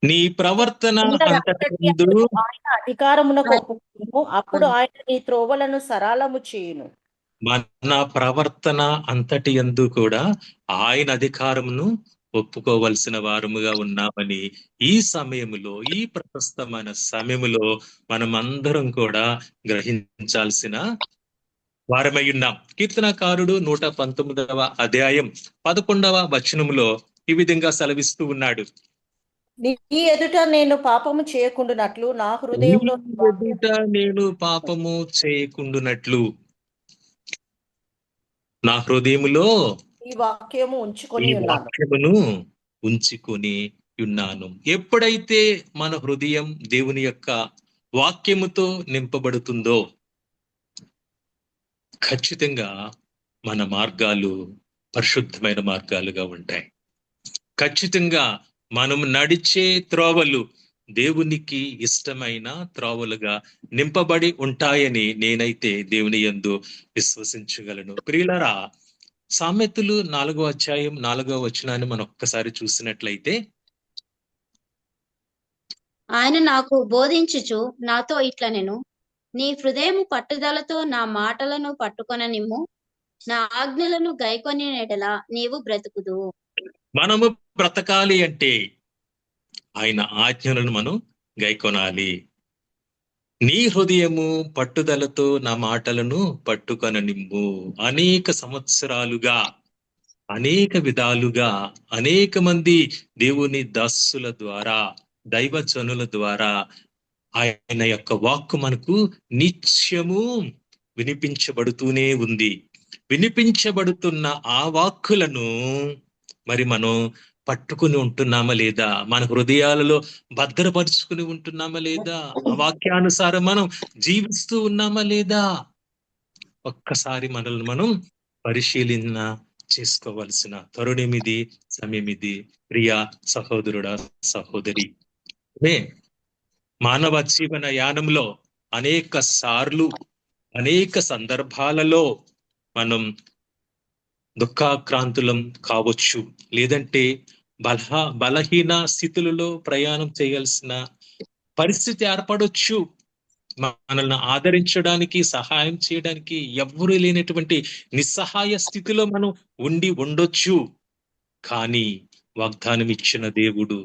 నీ ప్రవర్తన అంతటియందు ఆయన అధికారమునకు ఒప్పుకొనుము, అప్పుడు ఆయన నీ త్రోవలను సరళము చేయును. మన ప్రవర్తన అంతటి యందు కూడా ఆయన అధికారమును ఒప్పుకోవలసిన వారముగా ఉన్నామని ఈ సమయములో, ఈ ప్రశస్తమైన సమయములో మనం అందరం కూడా గ్రహించాల్సిన వారమై ఉన్నాం. కీర్తనకారుడు 119వ అధ్యాయం 11వ వచనములో ఈ విధంగా సెలవిస్తూ ఉన్నాడు. నీ ఎదుట నేను పాపము చేయకుండానట్లు నా హృదయంలో నీ ఎదుట నేను పాపము చేయకుండునట్లు నా హృదయములో ఈ వాక్యము ఉంచుకొని ఈ ఉన్నాను. వాక్యమును ఉంచుకొని ఉన్నాను. ఎప్పుడైతే మన హృదయం దేవుని యొక్క వాక్యముతో నింపబడుతుందో ఖచ్చితంగా మన మార్గాలు పరిశుద్ధమైన మార్గాలుగా ఉంటాయి. ఖచ్చితంగా మనం నడిచే త్రోవలు దేవునికి ఇష్టమైన త్రోవలుగా నింపబడి ఉంటాయని నేనైతే దేవుని యందు విశ్వసించగలను. ప్రియులారా, సామెతలు 4వ అధ్యాయం 4వ వచనాన్ని మనం ఒక్కసారి చూసినట్లయితే, ఆయన నాకు బోధించుచు నాతో ఇట్లా నేను నీ హృదయము పట్టుదలతో నా మాటలను పట్టుకొననిమ్ము, నా ఆజ్ఞలను గైకొని ఎడల నీవు బ్రతుకుదు. మనము బ్రతకాలి అంటే ఆయన ఆజ్ఞలను మనం గైకొనాలి. నీ హృదయము పట్టుదలతో నా మాటలను పట్టుకొననిమ్ము. అనేక సంవత్సరాలుగా, అనేక విధాలుగా, అనేక మంది దేవుని దాసుల ద్వారా, దైవజనుల ద్వారా ఆయన యొక్క వాక్కు మనకు నిత్యము వినిపించబడుతూనే ఉంది. వినిపించబడుతున్న ఆ వాక్కులను మరి మనం పట్టుకుని ఉంటున్నామా లేదా, మన హృదయాలలో భద్రపరుచుకుని ఉంటున్నామా లేదా, ఆ వాక్యానుసారం మనం జీవిస్తూ ఉన్నామా లేదా, ఒక్కసారి మనల్ని మనం పరిశీలన చేసుకోవలసిన తరుణమిది, సమయమిది. ప్రియా సహోదరుడా, సహోదరి, మానవ జీవన యానంలో అనేక సార్లు, అనేక సందర్భాలలో మనం దుఃఖాక్రాంతులం కావచ్చు, లేదంటే బలహీన స్థితులలో ప్రయాణం చేయాల్సిన పరిస్థితి ఏర్పడవచ్చు. మనల్ని ఆదరించడానికి, సహాయం చేయడానికి ఎవ్వరూ లేనటువంటి నిస్సహాయ స్థితిలో మనం ఉండొచ్చు. కానీ వాగ్దానం ఇచ్చిన దేవుడు,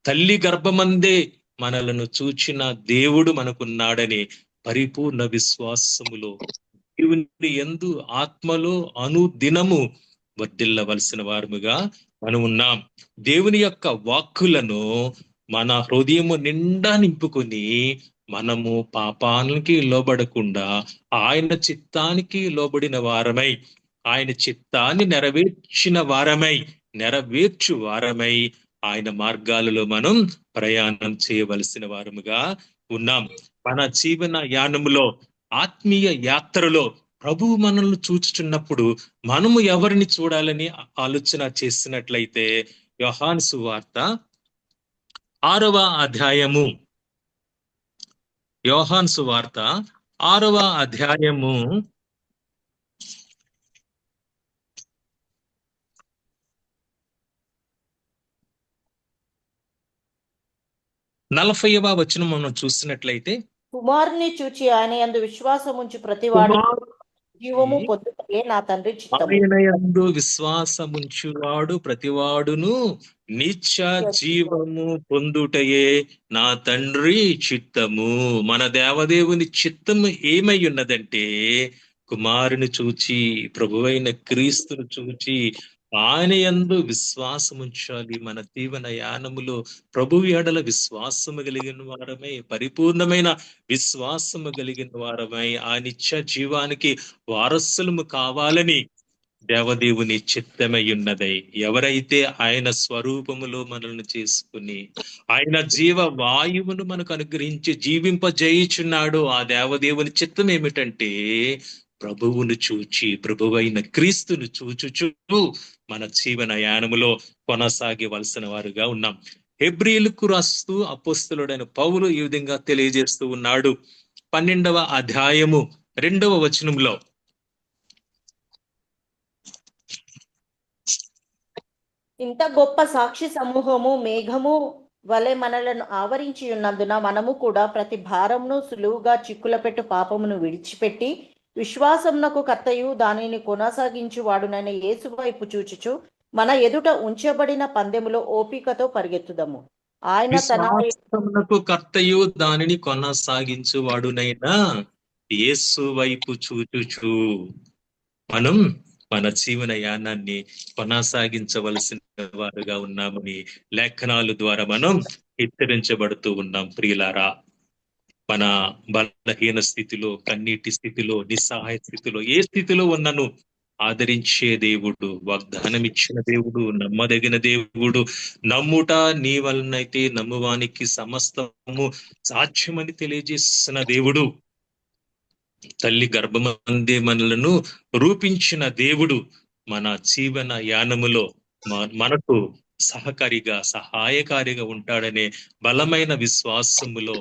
తల్లి గర్భమందే మనలను చూచిన దేవుడు మనకున్నాడని పరిపూర్ణ విశ్వాసములో దేవుని యందు ఆత్మలో అనుదినము వర్ధిల్లవలసిన వారముగా మనం ఉన్నాం. దేవుని యొక్క వాక్కులను మన హృదయము నిండా నింపుకొని మనము పాపానికి లోబడకుండా ఆయన చిత్తానికి లోబడిన వారమై, ఆయన చిత్తాన్ని నెరవేర్చు వారమై ఆయన మార్గాలలో మనం ప్రయాణం చేయవలసిన వారముగా ఉన్నాం. మన జీవన యానములో, ఆత్మీయ యాత్రలో ప్రభువు మనల్ని చూచుచున్నప్పుడు మనము ఎవరిని చూడాలని ఆలోచన చేసినట్లయితే, యోహాను సువార్త 6వ అధ్యాయము, యోహాను సువార్త 6వ అధ్యాయము 40వ వచనం మనం చూసినట్లయితే, కుమారుని చూచి ఆయన యందు విశ్వాసం ఉంచి ప్రతివాడు జీవము పొందుటయే నా తండ్రి చిత్తము. ఆయన యందు విశ్వాసముంచువాడు ప్రతివాడును నిత్య జీవము పొందుటయే నా తండ్రి చిత్తము. మన దేవదేవుని చిత్తము ఏమై ఉన్నదంటే, కుమారుని చూచి, ప్రభువైన క్రీస్తును చూచి ఆయన యందు విశ్వాసముంచాలి. మన జీవన యానములో ప్రభు ఎడల విశ్వాసము కలిగిన వారమై, పరిపూర్ణమైన విశ్వాసము కలిగిన వారమై ఆ నిత్య జీవానికి వారసులము కావాలని దేవదేవుని చిత్తమై ఉన్నదై ఎవరైతే ఆయన స్వరూపములో మనల్ని చేసుకుని ఆయన జీవ వాయువును మనకు అనుగ్రహించి జీవింపజేయుచున్నాడు. ఆ దేవదేవుని చిత్తం ఏమిటంటే ప్రభువును చూచి, ప్రభువైన క్రీస్తును చూచుచు మన జీవన యానములో కొనసాగవలసిన వారుగా ఉన్నాం. హెబ్రీయులకు రాస్తూ అపోస్తలుడైన పౌలు ఈ విధంగా తెలియజేస్తూ ఉన్నాడు. 12వ అధ్యాయము 2వ వచనంలో, ఇంత గొప్ప సాక్షి సమూహము మేఘము వలె మనలను ఆవరించి ఉన్నందున మనము కూడా ప్రతి భారమును సులువుగా చిక్కులపెట్టు పాపమును విడిచిపెట్టి విశ్వాసమునకు కర్తయు దానిని కొనసాగించు వాడునైన యేసు వైపు చూచుచు మన ఎదుట ఉంచబడిన పందెములో ఓపికతో పరిగెత్తుదము. ఆయన తన విశ్వాసమునకు కర్తయు దానిని కొనసాగించువాడునైనా యేసు వైపు చూచుచు మనం మన జీవన యానాన్ని కొనసాగించవలసిన వారుగా ఉన్నామని లేఖనాల ద్వారా మనం హెచ్చరించబడుతూ ఉన్నాం. ప్రియులారా, మన బలహీన స్థితిలో, కన్నీటి స్థితిలో, నిస్సహాయ స్థితిలో, ఏ స్థితిలో ఉన్నను ఆదరించే దేవుడు, వాగ్దానం ఇచ్చిన దేవుడు, నమ్మదగిన దేవుడు, నమ్ముట నీ వలనైతే నమ్మువానికి సమస్తము సాధ్యమని తెలియజేసిన దేవుడు, తల్లి గర్భమందే మనలను రూపించిన దేవుడు మన జీవన యానములో మనకు సహకారిగా, సహాయకారిగా ఉంటాడనే బలమైన విశ్వాసములో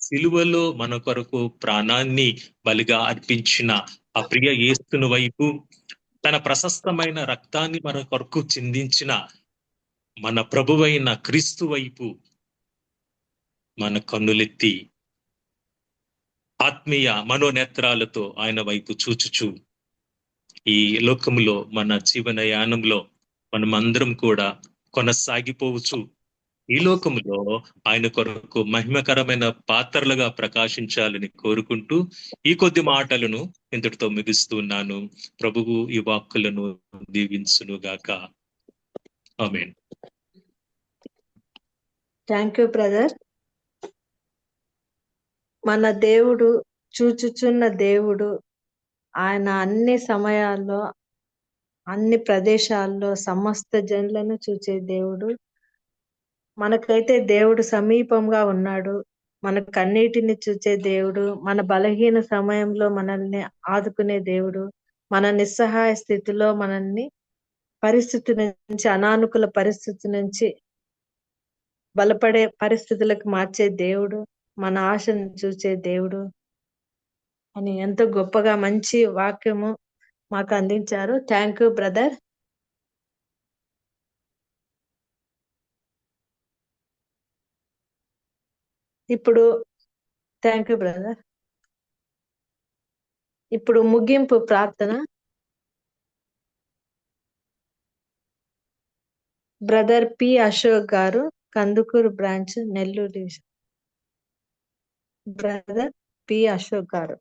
సిలువలో మన కొరకు ప్రాణాన్ని బలిగా అర్పించిన ఆ ప్రియ యేసుని వైపు, తన ప్రశస్తమైన రక్తాన్ని మన కొరకు చిందించిన మన ప్రభువైన క్రీస్తు వైపు మన కన్నులెత్తి ఆత్మీయ మనోనేత్రాలతో ఆయన వైపు చూచుచు ఈ లోకములో మన జీవన యానంలో మనమందరం కూడా కొనసాగిపోవచ్చు. ఈ లోకములో ఆయన కొరకు మహిమకరమైన పాత్రలుగా ప్రకాశించాలని కోరుకుంటూ ఈ కొద్ది మాటలను ఇంతటితో ముగిస్తున్నాను. ప్రభువు ఈ వాక్కులను దీవించును గాక. ఆమేన్. Thank you brother. మన దేవుడు చూచుచున్న దేవుడు. ఆయన అన్ని సమయాల్లో, అన్ని ప్రదేశాల్లో సమస్త జనులను చూచే దేవుడు. మనకైతే దేవుడు సమీపంగా ఉన్నాడు. మన కన్నీటిని చూచే దేవుడు, మన బలహీన సమయంలో మనల్ని ఆదుకునే దేవుడు, మన నిస్సహాయ స్థితిలో మనల్ని పరిస్థితి నుంచి, అనానుకూల పరిస్థితి నుంచి బలపడే పరిస్థితులకు మార్చే దేవుడు, మన ఆశను చూచే దేవుడు అని ఎంతో గొప్పగా మంచి వాక్యము మాకు అందించారు. Thank you brother. ఇప్పుడు థ్యాంక్ యూ బ్రదర్. ఇప్పుడు ముగింపు ప్రార్థన. Brother P Ashok garu, Kandukur branch, Nellore division. Brother P Ashok garu.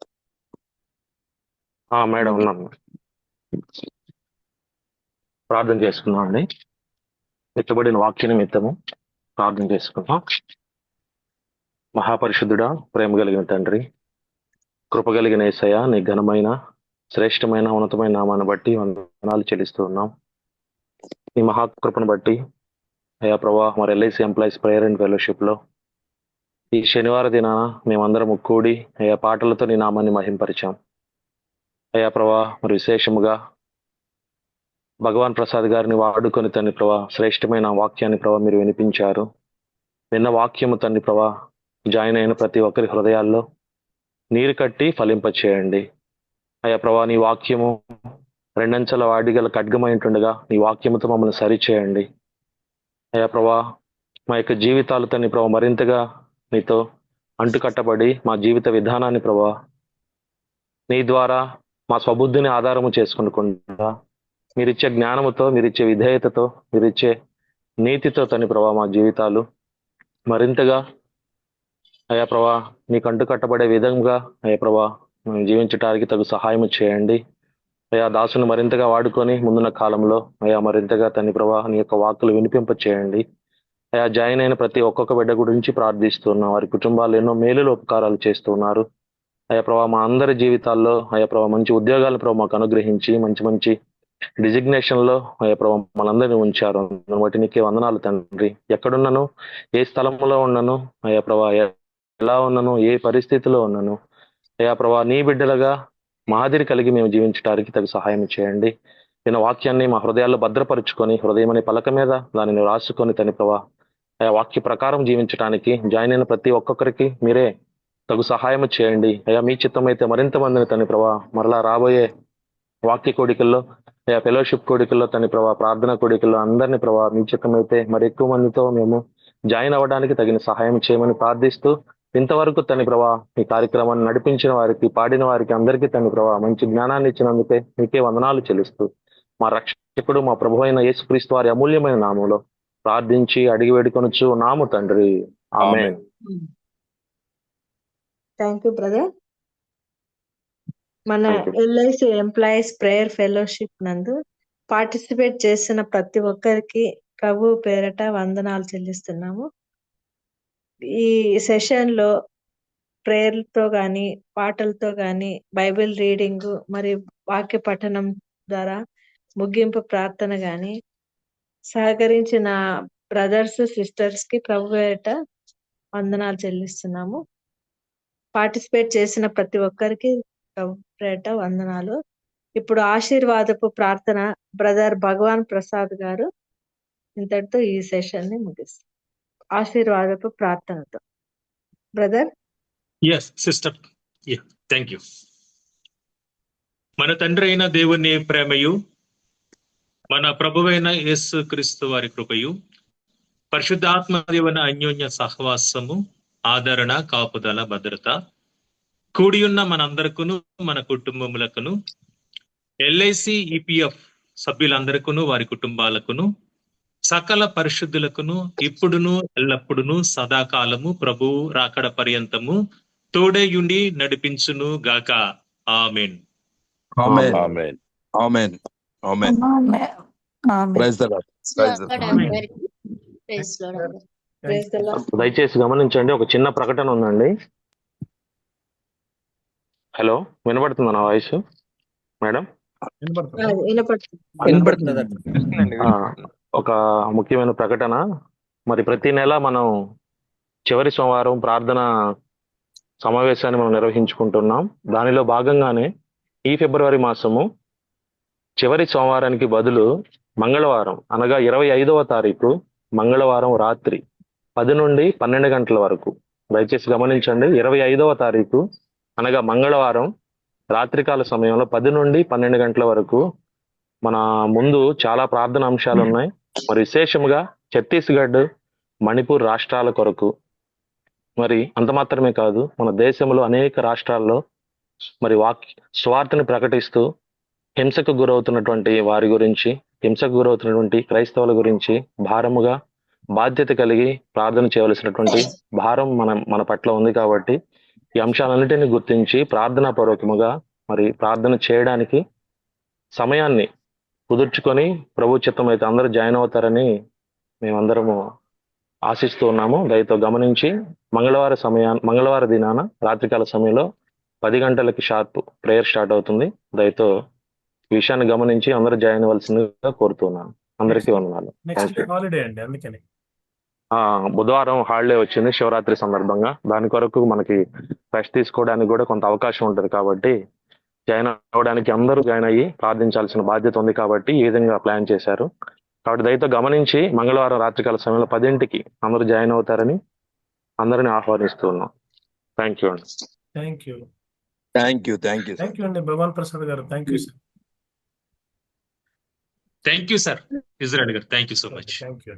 Madam ఉన్నాను. ప్రార్థన చేసుకున్నాం అండి. ఎత్తబడిన వాక్య నిమిత్తము ప్రార్థన చేసుకున్నాం. మహాపరిశుద్ధుడా, ప్రేమ కలిగిన తండ్రి, కృప కలిగిన యేసయ్య, నీ ఘనమైన శ్రేష్టమైన ఉన్నతమైన నామాన్ని బట్టి వందనాలు చెల్లిస్తూ ఉన్నాం. నీ మహాకృపను బట్టి అయ్యా ప్రభా, మరి LIC employees prayer and fellowship లో ఈ శనివార దినాన మేమందరం కూడి అయ్యా పాటలతో నీ నామాన్ని మహింపరిచాం. అయ్యా ప్రభా, మరి విశేషముగా భగవాన్ ప్రసాద్ గారిని వాడుకొని తండ్రి ప్రభా, శ్రేష్టమైన వాక్యాన్ని ప్రభా మీరు వినిపించారు. విన్న వాక్యము తండ్రి ప్రభా జాయిన్ అయిన ప్రతి ఒక్కరి హృదయాల్లో నీరు కట్టి ఫలింపచేయండి. అయ్యా ప్రభా, నీ వాక్యము రెండంచెల వాడిగల ఖడ్గమైంటుండగా నీ వాక్యముతో మమ్మల్ని సరిచేయండి. అయ్యా ప్రభా, మా యొక్క జీవితాలు తండ్రి ప్రభా మరింతగా నీతో అంటుకట్టబడి మా జీవిత విధానాన్ని ప్రభా నీ ద్వారా మా స్వబుద్ధిని ఆధారము చేసుకుంటా మీరిచ్చే జ్ఞానముతో, మీరిచ్చే విధేయతతో, మీరిచ్చే నీతితో తండ్రి ప్రభా మా జీవితాలు మరింతగా అయ్యా ప్రభా నీకు అంటుకట్టబడే విధంగా అయ్యా ప్రభా జీవించడానికి తగు సహాయం చేయండి. అయ్యా దాసుని మరింతగా వాడుకొని ముందున్న కాలంలో అయ్యా మరింతగా తండ్రి ప్రభా నీ యొక్క వాక్కులు వినిపింప చేయండి. అయ్యా జాయిన్ అయిన ప్రతి ఒక్కొక్క బిడ్డ గురించి ప్రార్థిస్తున్నాం. వారి కుటుంబాలు ఎన్నో మేలులు ఉపకారాలు చేస్తున్నారు. అయ్యా ప్రభా మా అందరి జీవితాల్లో అయ్యా ప్రభా మంచి ఉద్యోగాలను ప్రభా మాకు అనుగ్రహించి మంచి మంచి డిజిగ్నేషన్ లో అయ్యా ప్రభా మనందరినీ ఉంచారు. దాన్ని బట్టి నీకే వందనాలు తండ్రి. ఎక్కడున్నాను, ఏ స్థలంలో ఉన్నాను అయ్యా ప్రభా, ఎలా ఉన్నాను, ఏ పరిస్థితిలో ఉన్నాను అయ్యా ప్రభా, నీ బిడ్డలుగా మాదిరి కలిగి మేము జీవించడానికి తగు సహాయం చేయండి. నేను వాక్యాన్ని మా హృదయాల్లో భద్రపరుచుకొని, హృదయం అనే పలక మీద దానిని రాసుకొని తని ప్రభా అయ్యా వాక్య ప్రకారం జీవించడానికి జాయిన్ అయిన ప్రతి ఒక్కొక్కరికి మీరే తగు సహాయం చేయండి. అయ్యా మీ చిత్తం అయితే మరింత మందిని తని ప్రభా మరలా రాబోయే వాక్య కోడికల్లో అయ్యా ఫెలోషిప్ కోడికల్లో తని ప్రభా ప్రార్థన కోడికల్లో అందరినీ ప్రభా మీ చిత్తం అయితే మరి ఎక్కువ మందితో మేము జాయిన్ అవ్వడానికి తగిన సహాయం చేయమని ప్రార్థిస్తూ, ఇంతవరకు తని ప్రభా ఈ కార్యక్రమాన్ని నడిపించిన వారికి, పాడిన వారికి అందరికీ తని ప్రభా మంచి జ్ఞానాన్ని ఇచ్చినందుకే మీకే వందనాలు చెల్లిస్తూ, మా రక్షకుడు మా ప్రభు అయిన యేసుక్రీస్తు వారి అమూల్యమైన నామంలో ప్రార్థించి అడిగి వేడుకొనొచ్చు నాము తండ్రి. ఆమేన్. Thank you brother. మన Thank you. LIC employees prayer fellowship నందు పార్టిసిపేట్ చేసిన ప్రతి ఒక్కరికి ప్రభు పేరట వందనాలు చెల్లిస్తున్నాము. ఈ సెషన్ లో ప్రేయర్లతో గాని, పాటలతో గాని, బైబిల్ రీడింగ్ మరియు వాక్య పఠనం ద్వారా ముగింపు ప్రార్థన గాని సహకరించిన బ్రదర్స్ సిస్టర్స్ కి ప్రభు పేరట వందనాలు చెల్లిస్తున్నాము. పార్టిసిపేట్ చేసిన ప్రతి ఒక్కరికి ప్రభు పేరట వందనాలు. ఇప్పుడు ఆశీర్వాదపు ప్రార్థన బ్రదర్ భగవాన్ ప్రసాద్ గారు ఇంతటితో ఈ సెషన్ ని ముగిస్తారు. ఆశీర్వాదపు ప్రార్థనతో brother. Yes sister, thank you. మన తండ్రి అయిన దేవుని ప్రేమయు, మన ప్రభువైన యేసు క్రీస్తు వారి కృపయు, పరిశుద్ధాత్మ దేవుని అన్యోన్య సహవాసము, ఆదరణ, కాపుదల, భద్రత కూడియున్న మనందరికను, మన కుటుంబములకును, ఎల్ఐసి ఈపీఎఫ్ సభ్యులందరికీ, వారి కుటుంబాలకును, సకల పరిశుద్ధులకును ఇప్పుడును ఎల్లప్పుడును సదాకాలము ప్రభువు రాకడ పర్యంతము తోడయుండి నడిపించును గాక. ఆమేన్. ఆమేన్. ఆమేన్. ఆమేన్. ఆమేన్. Praise the lord. Praise the lord. అందరికీ ప్రైజ్ లార్డ్ అందరికీ. Praise the lord. దయచేసి గమనించండి, ఒక చిన్న ప్రకటన ఉందండి. హలో, వినబడుతుందా నా వాయిస్ మేడం? వినపడుతుంది. ఒక ముఖ్యమైన ప్రకటన. మరి ప్రతి నెల మనం చివరి సోమవారం ప్రార్థన సమావేశాన్ని మనం నిర్వహించుకుంటున్నాం. దానిలో భాగంగానే ఈ ఫిబ్రవరి మాసము చివరి సోమవారానికి బదులు మంగళవారం అనగా 25వ తారీఖు మంగళవారం రాత్రి 10 నుండి 12 గంటల వరకు, దయచేసి గమనించండి, 25వ తారీఖు అనగా మంగళవారం రాత్రికాల సమయంలో 10 నుండి 12 గంటల వరకు మన ముందు చాలా ప్రార్థన అంశాలు ఉన్నాయి. మరి విశేషంగా ఛత్తీస్గఢ్, మణిపూర్ రాష్ట్రాల కొరకు, మరి అంత మాత్రమే కాదు, మన దేశంలో అనేక రాష్ట్రాల్లో మరి స్వార్థని ప్రకటిస్తూ హింసకు గురవుతున్నటువంటి వారి గురించి, హింసకు గురవుతున్నటువంటి క్రైస్తవుల గురించి భారముగా బాధ్యత కలిగి ప్రార్థన చేయవలసినటువంటి భారం మన పట్ల ఉంది. కాబట్టి ఈ అంశాలన్నిటిని గుర్తించి ప్రార్థనా పూర్వకముగా మరి ప్రార్థన చేయడానికి సమయాన్ని కుదుర్చుకొని ప్రభు చిత్తం అయితే అందరూ జాయిన్ అవుతారని మేమందరము ఆశిస్తూ ఉన్నాము. దయతో గమనించి మంగళవారం దినాన రాత్రికాల సమయంలో 10 గంటలకి షార్ప్ ప్రేయర్ స్టార్ట్ అవుతుంది. దయతో ఈ విషయాన్ని గమనించి అందరూ జాయిన్ అవ్వాల్సిందిగా కోరుతున్నాను. అందరికీ వందనాలు. బుధవారం హాలిడే వచ్చింది శివరాత్రి సందర్భంగా. దాని కొరకు మనకి రెస్ట్ తీసుకోవడానికి కూడా కొంత అవకాశం ఉంటుంది. కాబట్టి జాయిన్ అవ్వడానికి అందరూ జాయిన్ అయ్యి ప్రార్థించాల్సిన బాధ్యత ఉంది. కాబట్టి ఈ విధంగా ప్లాన్ చేశారు. కాబట్టి దయతో గమనించి మంగళవారం రాత్రికాల సమయంలో 10ంటికి అందరూ జాయిన్ అవుతారని అందరిని ఆహ్వానిస్తూ ఉన్నాం. థ్యాంక్ యూ అండి. థ్యాంక్ యూ అండి Bhagwan Prasad garu. Thank you sir. Thank you sir Israel garu. Thank you so much. Thank you.